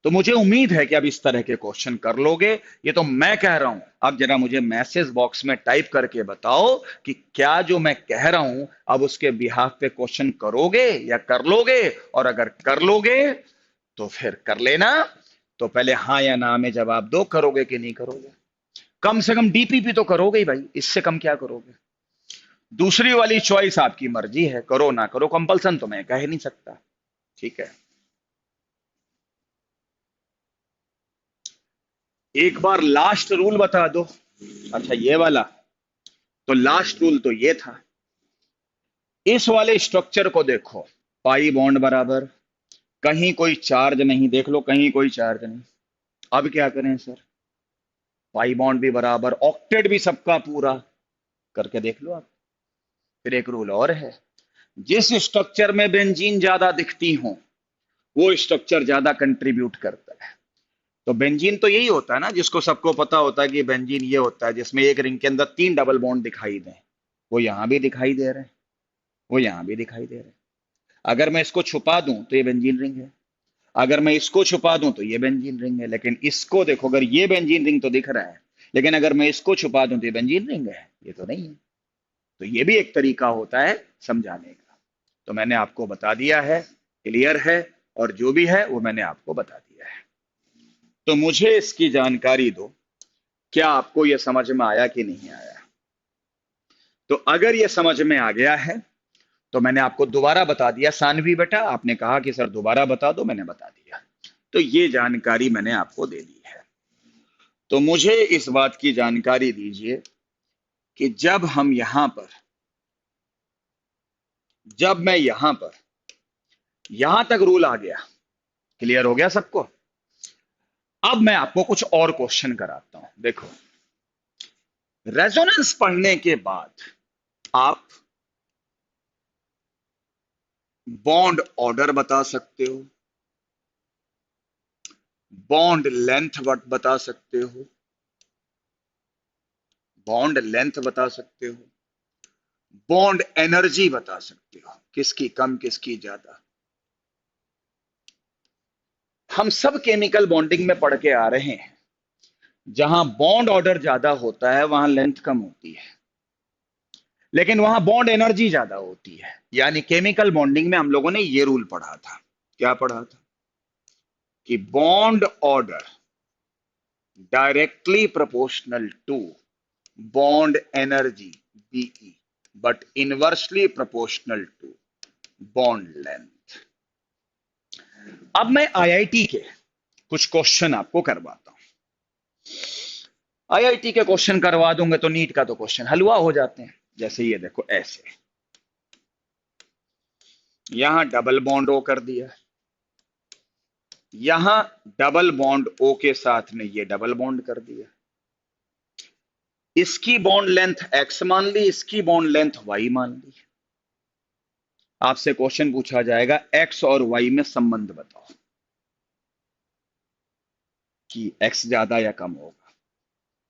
तो मुझे उम्मीद है कि अब इस तरह के क्वेश्चन कर लोगे। ये तो मैं कह रहा हूं, अब जरा मुझे मैसेज बॉक्स में टाइप करके बताओ कि क्या जो मैं कह रहा हूं अब उसके बिहाफ पे क्वेश्चन करोगे या कर लोगे। और अगर कर लोगे तो फिर कर लेना, तो पहले हाँ या ना में जवाब दो, करोगे कि नहीं करोगे। कम से कम डीपीपी तो करोगे ही भाई, इससे कम क्या करोगे। दूसरी वाली चॉइस आपकी मर्जी है, करो ना करो, कंपल्सन तो मैं कह ही नहीं सकता। ठीक है, एक बार लास्ट रूल बता दो। अच्छा ये वाला, तो लास्ट रूल तो ये था, इस वाले स्ट्रक्चर को देखो, पाई बॉन्ड बराबर, कहीं कोई चार्ज नहीं, देख लो कहीं कोई चार्ज नहीं। अब क्या करें सर? पाई बॉन्ड भी बराबर, ऑक्टेट भी सबका पूरा, करके देख लो आप। फिर एक रूल और है, जिस स्ट्रक्चर में बेंजीन ज्यादा दिखती हो वो स्ट्रक्चर ज्यादा कंट्रीब्यूट करता है। तो बेंजीन तो यही होता है ना, जिसको सबको पता होता है कि बेंजीन ये होता है जिसमें एक रिंग के अंदर 3 डबल बॉन्ड दिखाई दें। वो यहां भी दिखाई दे रहे हैं, वो यहां भी दिखाई दे रहे हैं। अगर मैं इसको छुपा दूं तो ये बेंजीन रिंग है, अगर मैं इसको छुपा दूं तो ये बेंजीन रिंग है। लेकिन इसको देखो, अगर ये बेंजीन रिंग तो दिख रहा है, लेकिन अगर मैं इसको छुपा दूं तो ये बेंजीन रिंग है, ये तो नहीं है। तो ये भी एक तरीका होता है समझाने का। तो मैंने आपको बता दिया है, क्लियर है, और जो भी है वो मैंने आपको बता दिया है। तो मुझे इसकी जानकारी दो, क्या आपको यह समझ में आया कि नहीं आया? तो अगर यह समझ में आ गया है तो मैंने आपको दोबारा बता दिया। सानवी बेटा, आपने कहा कि सर दोबारा बता दो, मैंने बता दिया। तो ये जानकारी मैंने आपको दे दी है। तो मुझे इस बात की जानकारी दीजिए कि जब मैं यहां पर यहां तक रूल आ गया, क्लियर हो गया सबको? अब मैं आपको कुछ और क्वेश्चन कराता हूं। देखो, रेजोनेंस पढ़ने के बाद आप बॉन्ड ऑर्डर बता सकते हो, बॉन्ड लेंथ बता सकते हो, बॉन्ड लेंथ बता सकते हो, बॉन्ड एनर्जी बता सकते हो, किसकी कम किसकी ज्यादा। हम सब केमिकल बॉन्डिंग में पढ़ के आ रहे हैं, जहां बॉन्ड ऑर्डर ज्यादा होता है वहां लेंथ कम होती है, लेकिन वहां बॉन्ड एनर्जी ज्यादा होती है। यानी केमिकल बॉन्डिंग में हम लोगों ने ये रूल पढ़ा था। क्या पढ़ा था? कि bond order directly proportional to bond energy BE, but inversely proportional to bond length. अब मैं आईआईटी के कुछ क्वेश्चन आपको करवाता हूं। आईआईटी के क्वेश्चन करवा दूंगे तो नीट का तो क्वेश्चन हलवा हो जाते हैं। जैसे ये देखो, ऐसे यहां डबल बॉन्ड ओ कर दिया, यहां डबल बॉन्ड ओ के साथ में ये डबल बॉन्ड कर दिया, इसकी बॉन्ड लेंथ एक्स मान ली, इसकी बॉन्ड लेंथ वाई मान ली। आपसे क्वेश्चन पूछा जाएगा एक्स और वाई में संबंध बताओ कि एक्स ज्यादा या कम होगा।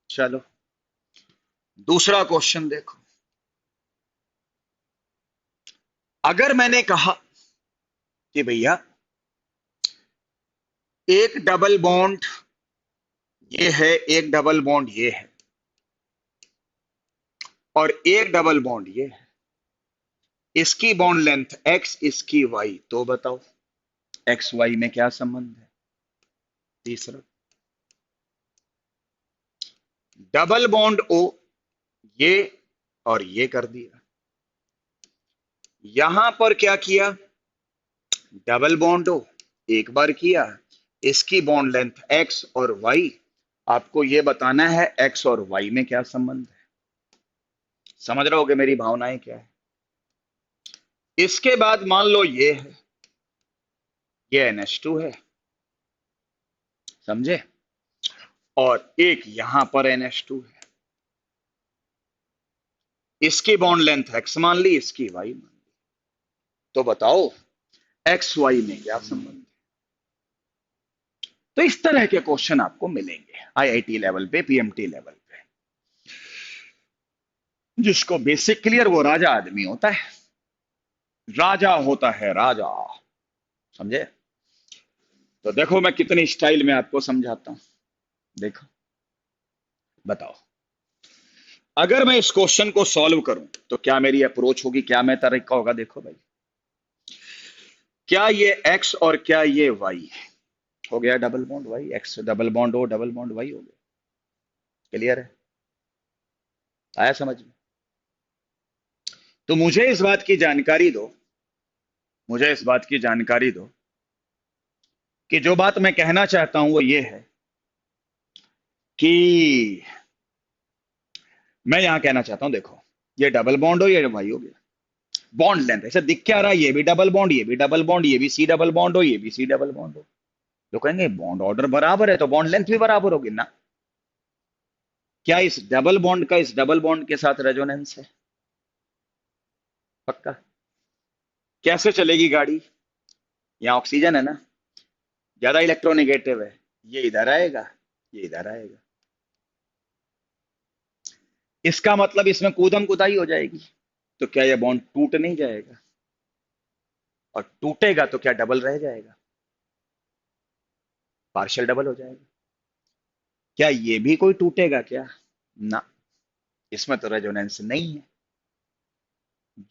चलो दूसरा क्वेश्चन देखो। अगर मैंने कहा कि भैया एक डबल बॉन्ड ये है, एक डबल बॉन्ड ये है, और एक डबल बॉन्ड ये है, इसकी बॉन्ड लेंथ एक्स, इसकी वाई, तो बताओ एक्स वाई में क्या संबंध है? तीसरा, डबल बॉन्ड ओ ये और ये कर दिया, यहां पर क्या किया? डबल बॉन्ड ओ एक बार किया, इसकी बॉन्ड लेंथ एक्स और वाई। आपको यह बताना है एक्स और वाई में क्या संबंध है। समझ रहे हो कि मेरी भावनाएं क्या है? इसके बाद मान लो ये है, ये NH2 है, समझे, और एक यहां पर NH2 है, इसकी बॉन्ड लेंथ एक्स मान ली, इसकी वाई मान ली। तो बताओ एक्स वाई में क्या संबंध है? तो इस तरह के क्वेश्चन आपको मिलेंगे आईआईटी लेवल पे, पीएमटी लेवल पे। जिसको बेसिक क्लियर, वो राजा आदमी होता है, राजा होता है राजा, समझे? तो देखो मैं कितनी स्टाइल में आपको समझाता हूं। देखो, बताओ, अगर मैं इस क्वेश्चन को सॉल्व करूं तो क्या मेरी अप्रोच होगी, क्या मैं तरीका होगा? देखो भाई, क्या ये एक्स और क्या ये वाई हो गया double bond Y, X double bond O double bond Y हो गया। क्लियर है? आया समझ में? तो मुझे इस बात की जानकारी दो, मुझे इस बात की जानकारी दो कि जो बात मैं कहना चाहता हूं वो ये है कि मैं यहां कहना चाहता हूं, देखो, ये डबल बॉन्ड हो, ये वाई हो गया, बॉन्ड लेंथ ऐसे दिख क्या रहा है, ये भी डबल बॉन्ड, ये भी डबल बॉन्ड, ये भी सी डबल बॉन्ड हो, ये भी सी डबल बॉन्ड हो। तो कहेंगे बॉन्ड ऑर्डर बराबर है तो बॉन्ड लेंथ भी बराबर होगी ना। क्या इस डबल बॉन्ड का इस डबल बॉन्ड के साथ रेजोनेंस है? पक्का? कैसे चलेगी गाड़ी? यहाँ ऑक्सीजन है ना, ज्यादा इलेक्ट्रोनेगेटिव है, ये इधर आएगा, ये इधर आएगा, इसका मतलब इसमें कूदम कुदाई हो जाएगी। तो क्या यह बॉन्ड टूट नहीं जाएगा? और टूटेगा तो क्या डबल रह जाएगा? पार्शियल डबल हो जाएगा। क्या ये भी कोई टूटेगा क्या? ना, इसमें तो रेजोनेंस नहीं है।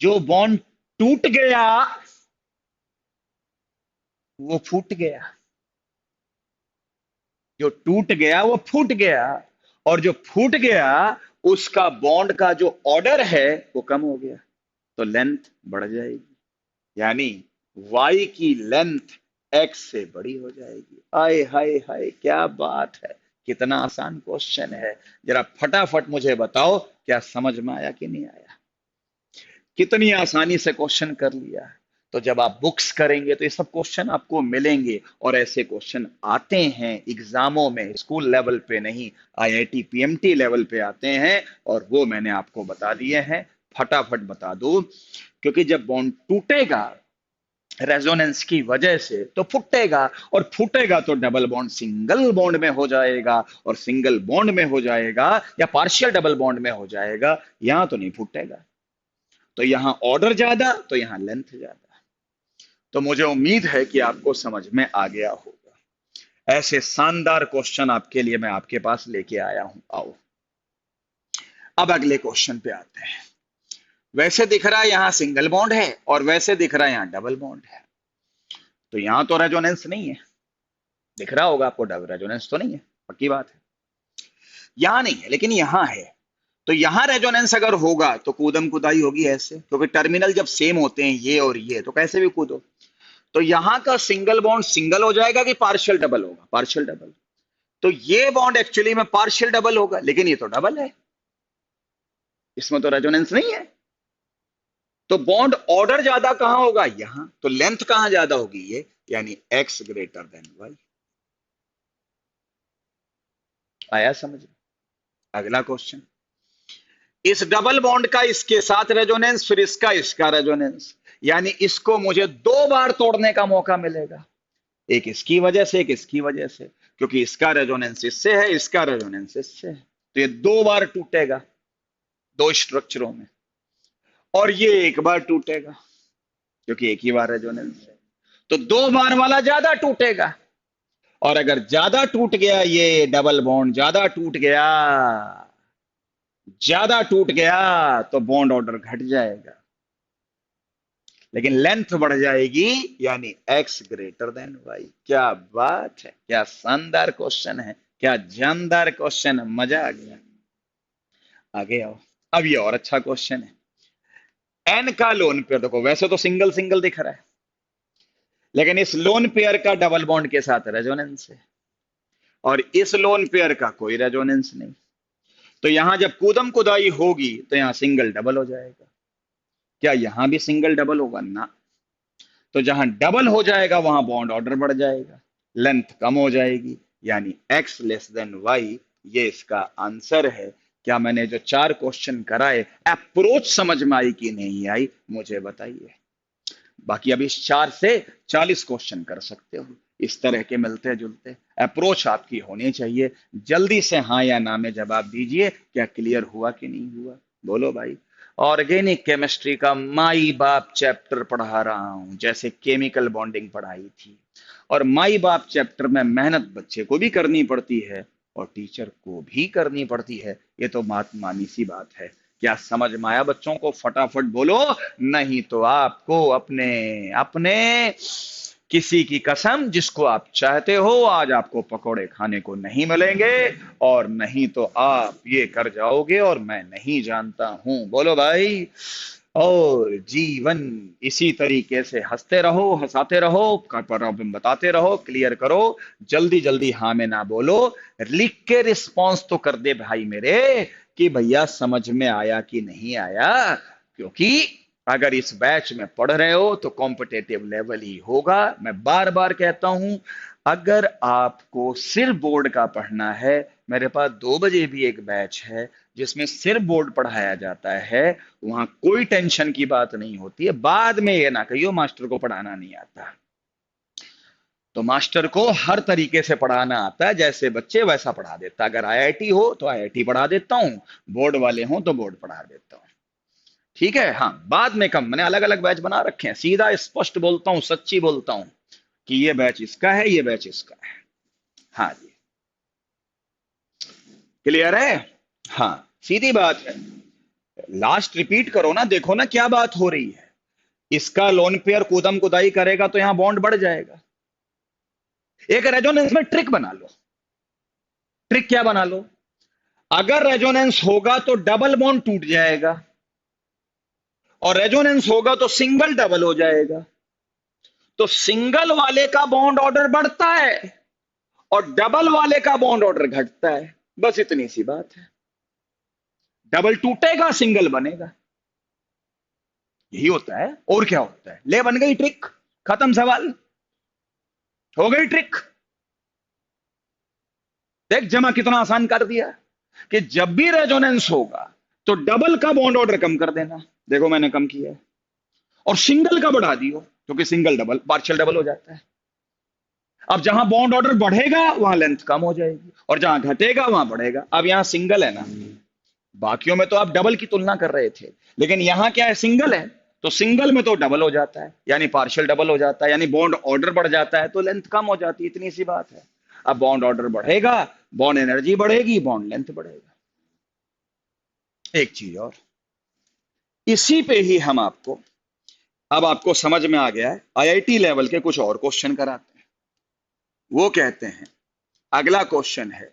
जो बॉन्ड टूट गया वो फूट गया, जो टूट गया वो फूट गया, और जो फूट गया उसका बॉन्ड का जो ऑर्डर है वो कम हो गया, तो लेंथ बढ़ जाएगी। यानी y की लेंथ x से बड़ी हो जाएगी। आय हाय हाय, क्या बात है, कितना आसान क्वेश्चन है। जरा फटाफट मुझे बताओ, क्या समझ में आया कि नहीं आया? कितनी आसानी से क्वेश्चन कर लिया। तो जब आप बुक्स करेंगे तो ये सब क्वेश्चन आपको मिलेंगे, और ऐसे क्वेश्चन आते हैं एग्जामों में, स्कूल लेवल पे नहीं, आईआईटी पीएमटी लेवल पे आते हैं, और वो मैंने आपको बता दिए हैं। फटाफट बता दो, क्योंकि जब बॉन्ड टूटेगा रेजोनेंस की वजह से तो फूटेगा, और फूटेगा तो डबल बॉन्ड सिंगल बॉन्ड में हो जाएगा, और सिंगल बॉन्ड में हो जाएगा या पार्शियल डबल बॉन्ड में हो जाएगा, यहां तो नहीं फूटेगा। तो यहां ऑर्डर ज्यादा तो यहां लेंथ ज्यादा। तो मुझे उम्मीद है कि आपको समझ में आ गया होगा। ऐसे शानदार क्वेश्चन आपके लिए मैं आपके पास लेके आया हूं। आओ अब अगले क्वेश्चन पे आते हैं। वैसे दिख रहा है यहां सिंगल बॉन्ड है, और वैसे दिख रहा है यहां डबल बॉन्ड है, तो यहां तो रेजोनेंस नहीं है। दिख रहा होगा आपको, डबल रेजोनेंस तो नहीं है, पक्की बात है। यहां नहीं है लेकिन यहां है। तो यहां रेजोनेंस अगर होगा तो कूदम कुदाई होगी ऐसे, क्योंकि टर्मिनल जब सेम होते हैं ये और ये, तो कैसे भी कूदो। तो यहां का सिंगल बॉन्ड सिंगल हो जाएगा कि पार्शियल डबल होगा? Partial double. तो ये बॉन्ड एक्चुअली में पार्शियल डबल होगा, लेकिन ये तो डबल है, इसमें तो रेजोनेंस नहीं है। तो बॉन्ड ऑर्डर ज्यादा कहां होगा? यहां। तो लेंथ कहां ज्यादा होगी? ये, यानी एक्स ग्रेटर देन वाई। आया समझ? अगला क्वेश्चन। इस डबल बॉन्ड का इसके साथ रेजोनेंस, फिर इसका इसका रेजोनेंस, यानी इसको मुझे दो बार तोड़ने का मौका मिलेगा। एक इसकी वजह से, एक इसकी वजह से, क्योंकि इसका रेजोनेंस इससे है, इसका रेजोनेंस इससे है, तो ये दो बार टूटेगा दो स्ट्रक्चरों में। और ये एक बार टूटेगा, क्योंकि एक ही बार रेजोनेंस है, तो दो बार वाला ज्यादा टूटेगा। और अगर ज्यादा टूट गया, ये डबल बॉन्ड ज्यादा टूट गया, ज्यादा टूट गया, तो बॉन्ड ऑर्डर घट जाएगा, लेकिन लेंथ बढ़ जाएगी, यानी x ग्रेटर देन y। क्या बात है, क्या शानदार क्वेश्चन है, क्या जानदार क्वेश्चन है, मजा आ गया। आगे आओ। अब ये और अच्छा क्वेश्चन है। n का लोन पेयर, देखो वैसे तो सिंगल सिंगल दिख रहा है, लेकिन इस लोन पेयर का डबल बॉन्ड के साथ रेजोनेंस है, और इस लोन पेयर का कोई रेजोनेंस नहीं। तो यहां जब कूदम कुदाई होगी तो यहां सिंगल डबल हो जाएगा। क्या यहां भी सिंगल डबल होगा? ना। तो जहां डबल हो जाएगा वहां बॉन्ड ऑर्डर बढ़ जाएगा, लेंथ कम हो जाएगी, यानी x लेस देन y। ये इसका आंसर है। क्या मैंने जो चार क्वेश्चन कराए, अप्रोच समझ में आई कि नहीं आई, मुझे बताइए। बाकी अभी इस 4 से 40 क्वेश्चन कर सकते हो, इस तरह के मिलते जुलते। अप्रोच आपकी होनी चाहिए। जल्दी से हाँ या ना में जवाब दीजिए, क्या क्लियर हुआ कि नहीं हुआ? बोलो भाई। ऑर्गेनिक केमिस्ट्री का माई बाप चैप्टर पढ़ा रहा हूं, जैसे केमिकल बॉन्डिंग पढ़ाई थी। और माई बाप चैप्टर में मेहनत बच्चे को भी करनी पड़ती है और टीचर को भी करनी पड़ती है, ये तो मानी सी बात है। क्या समझ में आया बच्चों को? फटाफट बोलो, नहीं तो आपको अपने अपने किसी की कसम, जिसको आप चाहते हो, आज आपको पकोड़े खाने को नहीं मिलेंगे, और नहीं तो आप ये कर जाओगे और मैं नहीं जानता हूं। बोलो भाई। और जीवन इसी तरीके से हंसते रहो, हंसाते रहो, प्रॉब्लम बताते रहो, क्लियर करो। जल्दी जल्दी हाँ में ना बोलो, लिख के रिस्पॉन्स तो कर दे भाई मेरे, कि भैया समझ में आया कि नहीं आया। क्योंकि अगर इस बैच में पढ़ रहे हो तो कॉम्पिटेटिव लेवल ही होगा। मैं बार बार कहता हूं, अगर आपको सिर्फ बोर्ड का पढ़ना है, मेरे पास 2 बजे भी एक बैच है जिसमें सिर्फ बोर्ड पढ़ाया जाता है। वहां कोई टेंशन की बात नहीं होती है। बाद में ये ना कहियो मास्टर को पढ़ाना नहीं आता। तो मास्टर को हर तरीके से पढ़ाना आता है, जैसे बच्चे वैसा पढ़ा देता। अगर आईआईटी हो तो आईआईटी पढ़ा देता हूं, बोर्ड वाले हो तो बोर्ड पढ़ा देता हूं। ठीक है? हाँ, बाद में कम, मैंने अलग अलग बैच बना रखे हैं, सीधा स्पष्ट बोलता हूं, सच्ची बोलता हूं कि ये बैच इसका है, ये बैच इसका है। हाँ जी, क्लियर है? हाँ, सीधी बात है। लास्ट रिपीट करो ना, देखो ना क्या बात हो रही है। इसका लोन पेयर कूदम कुदाई करेगा तो यहां बॉन्ड बढ़ जाएगा। एक रेजोनेंस में ट्रिक बना लो। ट्रिक क्या बना लो? अगर रेजोनेंस होगा तो डबल बॉन्ड टूट जाएगा, और रेजोनेंस होगा तो सिंगल डबल हो जाएगा। तो सिंगल वाले का बॉन्ड ऑर्डर बढ़ता है और डबल वाले का बॉन्ड ऑर्डर घटता है। बस इतनी सी बात है। डबल टूटेगा, सिंगल बनेगा। यही होता है, और क्या होता है। ले, बन गई ट्रिक, खत्म सवाल, हो गई ट्रिक। देख जमा कितना आसान कर दिया, कि जब भी रेजोनेंस होगा तो डबल का बॉन्ड ऑर्डर कम कर देना। देखो मैंने कम किया है। और सिंगल का बढ़ा दियो, क्योंकि सिंगल डबल पार्शियल डबल हो जाता है। अब जहां बॉन्ड ऑर्डर बढ़ेगा वहां लेंथ कम हो जाएगी, और जहां घटेगा वहां बढ़ेगा। अब यहां सिंगल है ना, बाकियों में तो आप डबल की तुलना कर रहे थे, लेकिन यहां क्या है, सिंगल है। तो सिंगल में तो डबल हो जाता है, यानी पार्शियल डबल हो जाता है, यानी बॉन्ड ऑर्डर बढ़ जाता है, तो लेंथ कम हो जाती है। इतनी सी बात है। अब बॉन्ड ऑर्डर बढ़ेगा, बॉन्ड एनर्जी बढ़ेगी, बॉन्ड लेंथ बढ़ेगा। एक चीज और, इसी पे ही हम आपको, अब आपको समझ में आ गया है, आईआईटी लेवल के कुछ और क्वेश्चन कराते हैं। वो कहते हैं, अगला क्वेश्चन है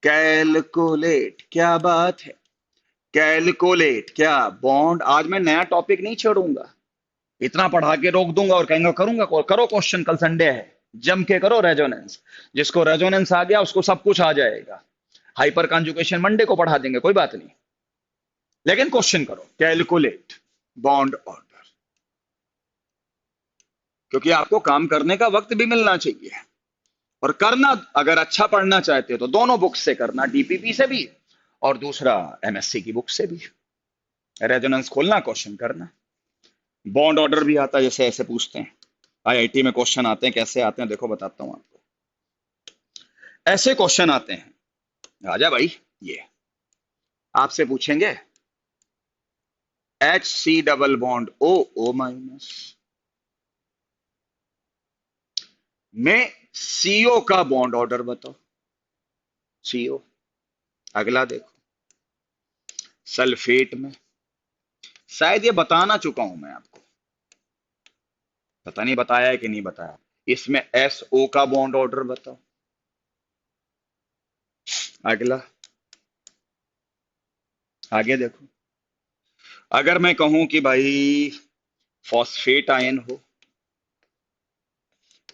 कैलकुलेट। क्या बात है, कैलकुलेट क्या बॉन्ड। आज मैं नया टॉपिक नहीं छोड़ूंगा, इतना पढ़ा के रोक दूंगा और कहेंगे करूंगा करो क्वेश्चन, कल संडे है, जम के करो रेजोनेंस। जिसको रेजोनेंस आ गया उसको सब कुछ आ जाएगा। हाइपर कॉन्जुगेशन मंडे को पढ़ा देंगे, कोई बात नहीं, लेकिन क्वेश्चन करो कैलकुलेट बॉन्ड ऑर्डर। क्योंकि आपको काम करने का वक्त भी मिलना चाहिए, और करना अगर अच्छा पढ़ना चाहते हो तो दोनों बुक से करना, डीपीपी से भी और दूसरा एमएससी की बुक से भी। रेजोनेंस खोलना, क्वेश्चन करना। बॉन्ड ऑर्डर भी आता है, जैसे ऐसे पूछते हैं आईआईटी में क्वेश्चन आते हैं। कैसे आते हैं देखो, बताता हूं आपको। ऐसे क्वेश्चन आते हैं, राजा भाई, ये आपसे पूछेंगे H C double bond O O minus में सीओ का बॉन्ड ऑर्डर बताओ। सीओ। अगला देखो, सल्फेट में, शायद ये बताना चुका हूं मैं आपको, पता नहीं बताया है कि नहीं बताया। इसमें एसओ का बॉन्ड ऑर्डर बताओ। अगला, आगे देखो, अगर मैं कहूं कि भाई फॉस्फेट आयन हो,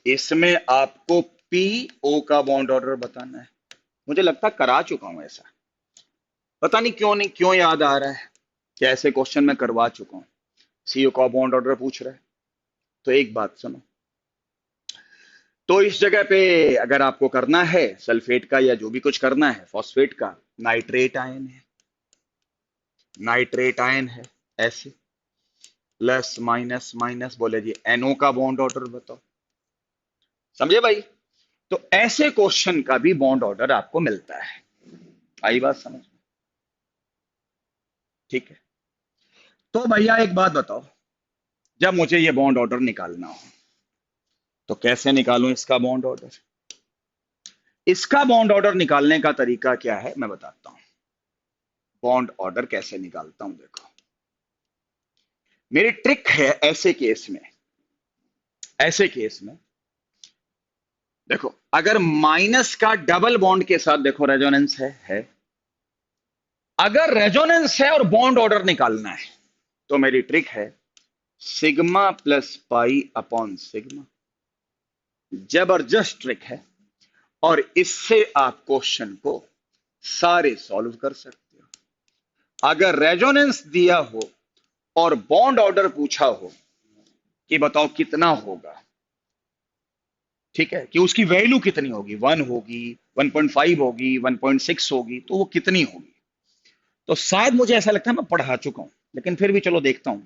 इसमें आपको पीओ का बॉन्ड ऑर्डर बताना है। मुझे लगता है करा चुका हूं ऐसा, पता नहीं क्यों, नहीं क्यों याद आ रहा है कि ऐसे क्वेश्चन मैं करवा चुका हूं। सीओ का बॉन्ड ऑर्डर पूछ रहा है, तो एक बात सुनो। तो इस जगह पे अगर आपको करना है सल्फेट का या जो भी कुछ करना है, फॉस्फेट का, नाइट्रेट आयन है, नाइट्रेट आयन है, ऐसे प्लस माइनस माइनस, बोले जी एनओ का बॉन्ड ऑर्डर बताओ। समझे भाई? तो ऐसे क्वेश्चन का भी बॉन्ड ऑर्डर आपको मिलता है। आई बात समझ में? ठीक है। तो भैया एक बात बताओ, जब मुझे ये बॉन्ड ऑर्डर निकालना हो तो कैसे निकालूं इसका बॉन्ड ऑर्डर? इसका बॉन्ड ऑर्डर निकालने का तरीका क्या है मैं बताता हूं। बॉन्ड ऑर्डर कैसे निकालता हूं, देखो मेरी ट्रिक है। ऐसे केस में, ऐसे केस में देखो, अगर माइनस का डबल बॉन्ड के साथ देखो रेजोनेंस है। अगर रेजोनेंस है और बॉन्ड ऑर्डर निकालना है तो मेरी ट्रिक है sigma plus pi upon sigma. जबरदस्त ट्रिक है, और इससे आप क्वेश्चन को सारे सॉल्व कर सकते हो। अगर रेजोनेंस दिया हो और बॉन्ड ऑर्डर पूछा हो कि बताओ कितना होगा, ठीक है, कि उसकी वैल्यू कितनी होगी, 1 होगी, 1.5 होगी, 1.6 होगी, तो वो कितनी होगी। तो शायद मुझे ऐसा लगता है मैं पढ़ा चुका हूं, लेकिन फिर भी चलो देखता हूं।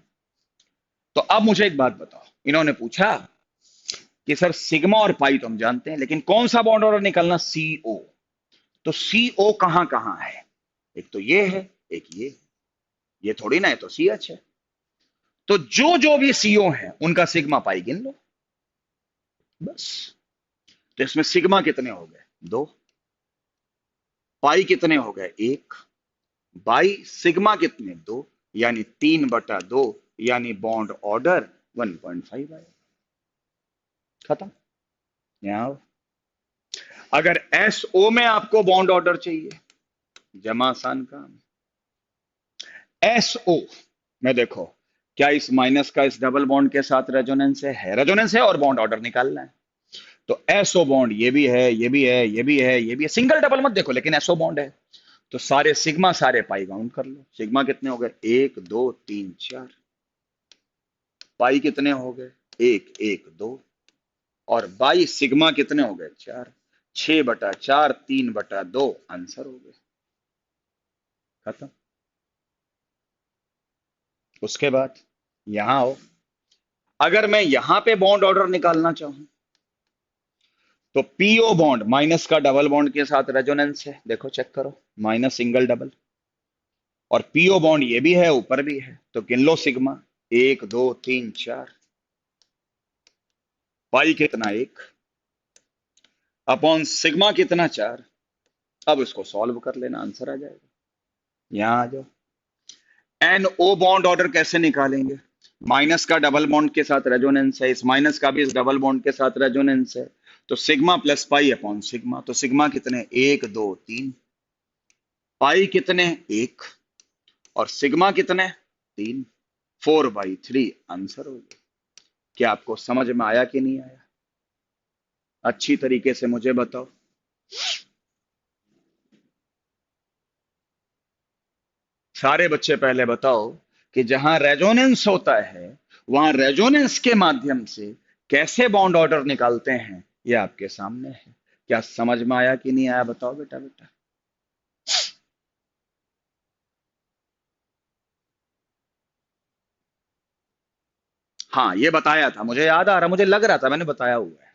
तो अब मुझे एक बात बताओ, इन्होंने पूछा कि सर सिग्मा और पाई तो हम जानते हैं, लेकिन कौन सा बॉन्ड ऑर्डर निकालना, सीओ। तो सीओ कहां कहां है? एक तो ये है, एक ये थोड़ी ना है, तो सी एच है। तो जो जो भी सीओ है उनका सिग्मा पाई गिन लो, बस। तो इसमें सिग्मा कितने हो गए, 2, पाई कितने हो गए, 1, बाई सिग्मा कितने, 2, यानी 3/2 यानी बॉन्ड ऑर्डर 1.5 आएगा। खत्म। यहां आओ। अगर एसओ में आपको बॉन्ड ऑर्डर चाहिए, जमा आसान काम। एसओ में देखो, क्या इस माइनस का इस डबल बॉन्ड के साथ रेजोनेंस है? रेजोनेंस है और बॉन्ड ऑर्डर निकालना है। तो एसओ बॉन्ड ये भी है, ये भी है, ये भी है, ये भी है। सिंगल डबल मत देखो, लेकिन एसओ बॉन्ड है। तो सारे सिग्मा सारे पाई काउंट कर लो। सिग्मा कितने हो गए? 1 2 3 4। पाई कितने हो गए? 1 1 2। और बाई सिग्मा कितने हो गए? 4। 6/4 3/2 आंसर हो गए। खत्म। उसके बाद यहां आओ। अगर मैं यहां पे बॉन्ड ऑर्डर निकालना चाहूं, तो पीओ बॉन्ड माइनस का डबल बॉन्ड के साथ रेजोनेंस है। देखो चेक करो, माइनस सिंगल डबल। और पीओ बॉन्ड ये भी है, ऊपर भी है। तो गिन लो सिग्मा, 1 2 3 4। पाई कितना? 1 अपॉन सिग्मा कितना? 4। अब इसको सॉल्व कर लेना, आंसर आ जाएगा। यहां आ जाओ। एनओ बॉन्ड ऑर्डर कैसे निकालेंगे? माइनस का डबल बॉन्ड के साथ रेजोनेंस है, इस माइनस का भी इस डबल बॉन्ड के साथ रेजोनेंस है। तो sigma plus pi upon sigma. तो सिग्मा कितने? 1 2 3। पाई कितने? 1। और सिग्मा कितने? 3। 4/3 आंसर हो गया। क्या आपको समझ में आया कि नहीं आया? अच्छी तरीके से मुझे बताओ। सारे बच्चे पहले बताओ कि जहां रेजोनेंस होता है, वहां रेजोनेंस के माध्यम से कैसे बॉन्ड ऑर्डर निकालते हैं, ये आपके सामने है। क्या समझ में आया कि नहीं आया? बताओ बेटा बेटा। हाँ, ये बताया था, मुझे याद आ रहा, मुझे लग रहा था मैंने बताया हुआ है।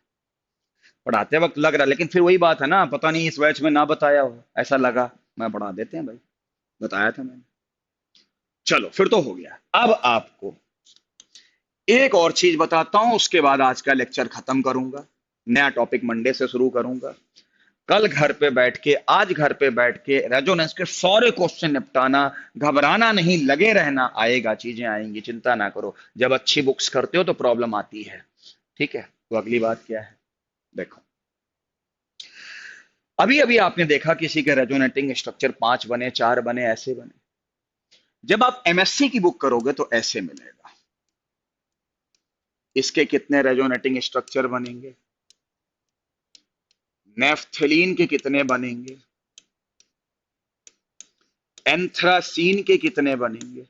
पढ़ाते वक्त लग रहा, लेकिन फिर वही बात है ना, पता नहीं इस बैच में ना बताया हो, ऐसा लगा। मैं पढ़ा देते हैं भाई, बताया था मैंने। चलो फिर तो हो गया। अब आपको एक और चीज बताता हूं, उसके बाद आज का लेक्चर खत्म करूंगा। नया टॉपिक मंडे से शुरू करूंगा। कल घर पे बैठ के, आज घर पे बैठ के रेजोनेंस के सारे क्वेश्चन निपटाना। घबराना नहीं, लगे रहना, आएगा, चीजें आएंगी, चिंता ना करो। जब अच्छी बुक्स करते हो तो प्रॉब्लम आती है। ठीक है, तो अगली बात क्या है? देखो, अभी अभी आपने देखा किसी के रेजोनेटिंग स्ट्रक्चर 5 बने, 4 बने, ऐसे बने। जब आप एमएससी की बुक करोगे तो ऐसे मिलेगा। इसके कितने रेजोनेटिंग स्ट्रक्चर बनेंगे? नेफ्थलीन के कितने बनेंगे? एंथ्रासीन के कितने बनेंगे?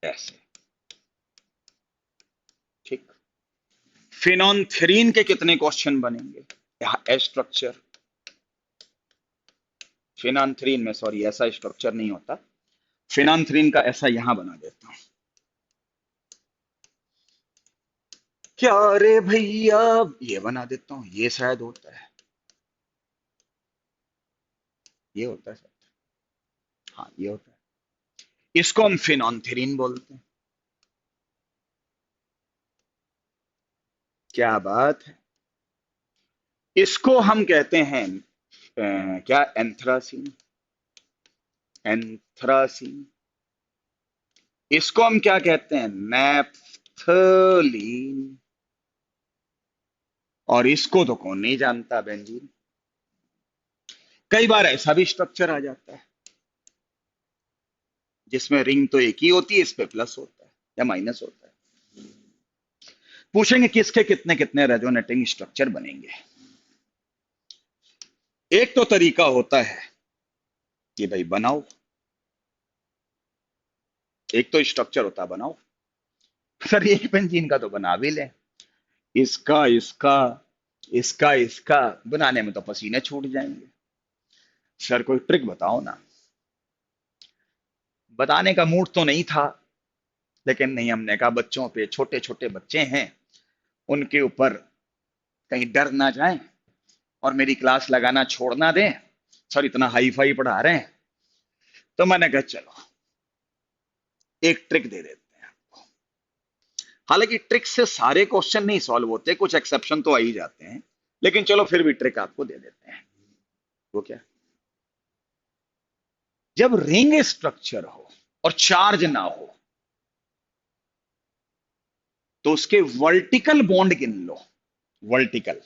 ऐसे। ठीक। फिनोन्थ्रीन के कितने क्वेश्चन बनेंगे? यहां स्ट्रक्चर, फिनान्थ्रीन में, सॉरी, ऐसा स्ट्रक्चर नहीं होता। फिनान्थ्रीन का ऐसा यहां बना देता हूं। क्या रे भैया, ये बना देता हूं, ये शायद होता है, ये होता है शायद। हाँ, ये होता है। इसको हम फिनोन्थ्रीन बोलते हैं। क्या बात है। इसको हम कहते हैं क्या? एंथ्रासीन। एंथ्रासीन। इसको हम क्या कहते हैं? नेप्थलीन। और इसको तो कौन नहीं जानता, बेंजीन। कई बार ऐसा भी स्ट्रक्चर आ जाता है जिसमें रिंग तो एक ही होती है, इस पे प्लस होता है या माइनस होता है। पूछेंगे किसके कितने कितने रेजोनेटिंग स्ट्रक्चर बनेंगे। एक तो तरीका होता है कि भाई बनाओ, एक तो स्ट्रक्चर होता है बनाओ। सर एक बेंजीन का तो बना भी ले, इसका इसका इसका इसका बनाने में तो पसीने छूट जाएंगे। सर कोई ट्रिक बताओ ना। बताने का मूड तो नहीं था, लेकिन नहीं, हमने कहा बच्चों पे, छोटे छोटे बच्चे हैं, उनके ऊपर कहीं डर ना जाए और मेरी क्लास लगाना छोड़ ना दें। सर इतना हाई फाई पढ़ा रहे हैं, तो मैंने कहा चलो एक ट्रिक दे देते हैं। हालांकि ट्रिक से सारे क्वेश्चन नहीं सॉल्व होते, कुछ एक्सेप्शन तो आ ही जाते हैं, लेकिन चलो फिर भी ट्रिक आपको दे देते हैं। वो क्या? जब रिंग स्ट्रक्चर हो और चार्ज ना हो तो उसके वर्टिकल बॉन्ड गिन लो। वर्टिकल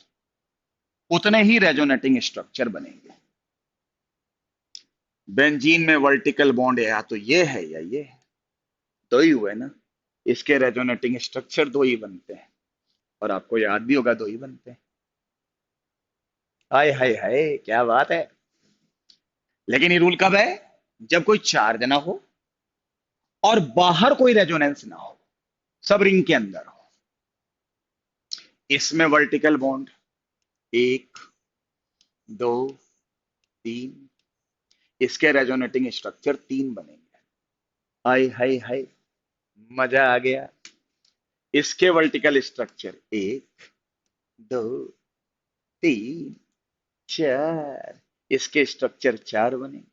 उतने ही रेजोनेटिंग स्ट्रक्चर बनेंगे। बेंजीन में वर्टिकल बॉन्ड या तो ये है या ये है, दो ही हुए ना। इसके रेजोनेटिंग स्ट्रक्चर दो ही बनते हैं, और आपको याद भी होगा दो ही बनते हैं। हाय हाय हाय, क्या बात है। लेकिन ये रूल कब है? जब कोई चार्ज ना हो और बाहर कोई रेजोनेंस ना हो, सब रिंग के अंदर हो। इसमें वर्टिकल बॉन्ड एक, दो, तीन, इसके रेजोनेटिंग स्ट्रक्चर तीन बनेंगे। हाय हाय हाय, मजा आ गया। इसके वर्टिकल स्ट्रक्चर एक, दो, तीन, चार, इसके स्ट्रक्चर चार बनेंगे।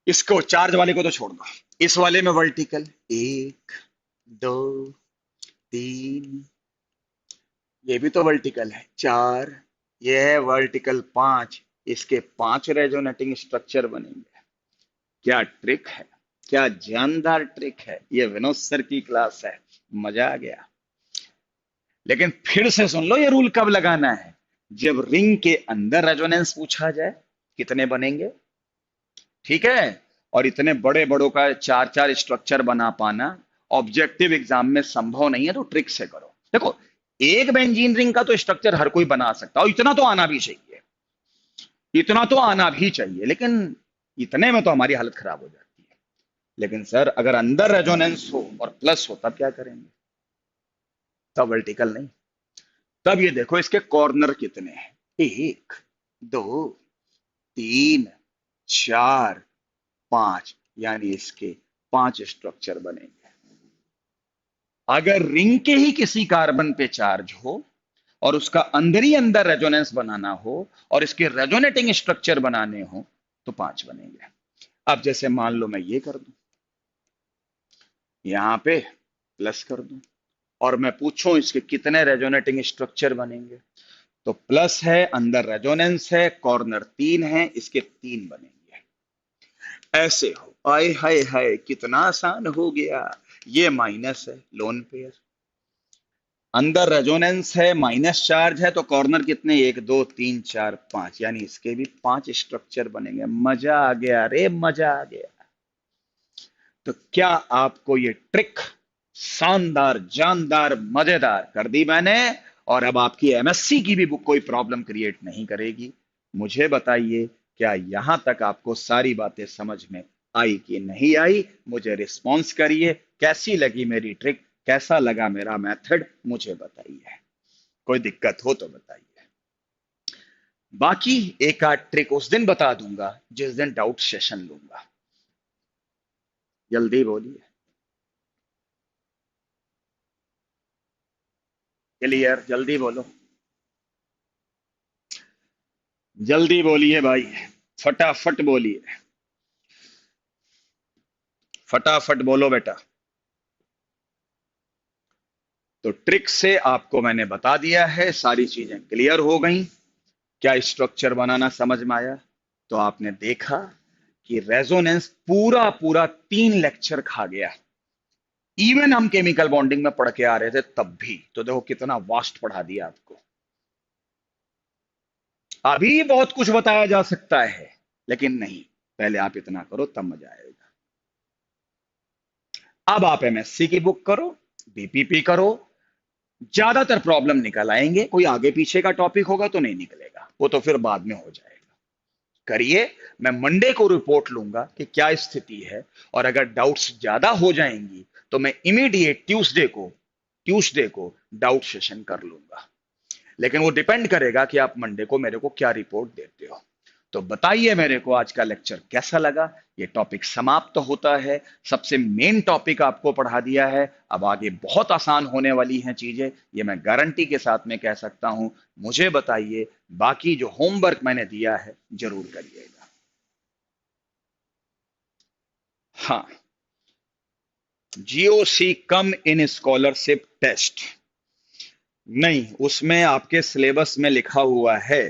इसको चार्ज वाले को तो छोड़ दो, इस वाले में वर्टिकल एक, दो, तीन, ये भी तो वर्टिकल है चार, ये है वर्टिकल पांच, इसके पांच रेजोनेटिंग स्ट्रक्चर बनेंगे। क्या ट्रिक है, क्या जानदार ट्रिक है। ये विनोद सर की क्लास है, मजा आ गया। लेकिन फिर से सुन लो, ये रूल कब लगाना है? जब रिंग के अंदर रेजोनेंस पूछा जाए कितने बनेंगे, ठीक है। और इतने बड़े बड़ों का चार चार स्ट्रक्चर बना पाना ऑब्जेक्टिव एग्जाम में संभव नहीं है, तो ट्रिक से करो। देखो, एक बेंजीन रिंग का तो स्ट्रक्चर हर कोई बना सकता है, और इतना तो आना भी चाहिए, इतना तो आना भी चाहिए। लेकिन इतने में तो हमारी हालत खराब हो जाती है। लेकिन सर, अगर अंदर रेजोनेंस हो और प्लस हो, तब क्या करेंगे? तब वर्टिकल नहीं। तब ये देखो, इसके कॉर्नर कितने हैं? एक, दो, तीन, चार, पांच, यानी इसके पांच स्ट्रक्चर बनेंगे। अगर रिंग के ही किसी कार्बन पे चार्ज हो और उसका अंदर ही अंदर रेजोनेंस बनाना हो और इसके रेजोनेटिंग स्ट्रक्चर बनाने हो, तो पांच बनेंगे। अब जैसे मान लो मैं ये कर दूं, यहां पे प्लस कर दूं, और मैं पूछूं इसके कितने रेजोनेटिंग स्ट्रक्चर बनेंगे, तो प्लस है, अंदर रेजोनेंस है, कॉर्नर तीन है, इसके तीन बनेंगे। ऐसे हो, आए हाय हाय, कितना आसान हो गया। ये माइनस है, लोन पेयर, अंदर रेजोनेंस है, माइनस चार्ज है, तो कॉर्नर कितने? एक, दो, तीन, चार, पांच, यानी इसके भी पांच स्ट्रक्चर बनेंगे। मजा आ गया रे, मजा आ गया। तो क्या आपको ये ट्रिक शानदार, जानदार, मजेदार कर दी मैंने? और अब आपकी एमएससी की भी बुक कोई प्रॉब्लम क्रिएट नहीं करेगी। मुझे बताइए, क्या यहां तक आपको सारी बातें समझ में आई कि नहीं आई? मुझे रिस्पॉन्स करिए, कैसी लगी मेरी ट्रिक, कैसा लगा मेरा मेथड, मुझे बताइए। कोई दिक्कत हो तो बताइए। बाकी एक आध ट्रिक उस दिन बता दूंगा जिस दिन डाउट सेशन लूंगा। जल्दी बोलिए। क्लियर? जल्दी बोलो, जल्दी बोलिए भाई, फटाफट बोलिए, फटाफट बोलो बेटा। तो ट्रिक से आपको मैंने बता दिया है, सारी चीजें क्लियर हो गई। क्या स्ट्रक्चर बनाना समझ में आया? तो आपने देखा कि रेजोनेंस पूरा पूरा तीन लेक्चर खा गया। इवन हम केमिकल बॉन्डिंग में पढ़ के आ रहे थे तब भी, तो देखो कितना वास्ट पढ़ा दिया आपको। अभी बहुत कुछ बताया जा सकता है, लेकिन नहीं, पहले आप इतना करो तब मजा आएगा। अब आप एमएससी की बुक करो, बीपीपी करो, ज्यादातर प्रॉब्लम निकल आएंगे। कोई आगे पीछे का टॉपिक होगा तो नहीं निकलेगा, वो तो फिर बाद में हो जाएगा। करिए, मैं मंडे को रिपोर्ट लूंगा कि क्या स्थिति है, और अगर डाउट्स ज्यादा हो जाएंगी तो मैं इमीडिएट ट्यूसडे को डाउट सेशन कर लूंगा। लेकिन वो डिपेंड करेगा कि आप मंडे को मेरे को क्या रिपोर्ट देते हो। तो बताइए मेरे को आज का लेक्चर कैसा लगा। ये टॉपिक समाप्त तो होता है, सबसे मेन टॉपिक आपको पढ़ा दिया है। अब आगे बहुत आसान होने वाली हैं चीजें, ये मैं गारंटी के साथ में कह सकता हूं। मुझे बताइए, बाकी जो होमवर्क मैंने दिया है जरूर करिएगा। हाँ, GOC come in scholarship test नहीं, उसमें आपके सिलेबस में लिखा हुआ है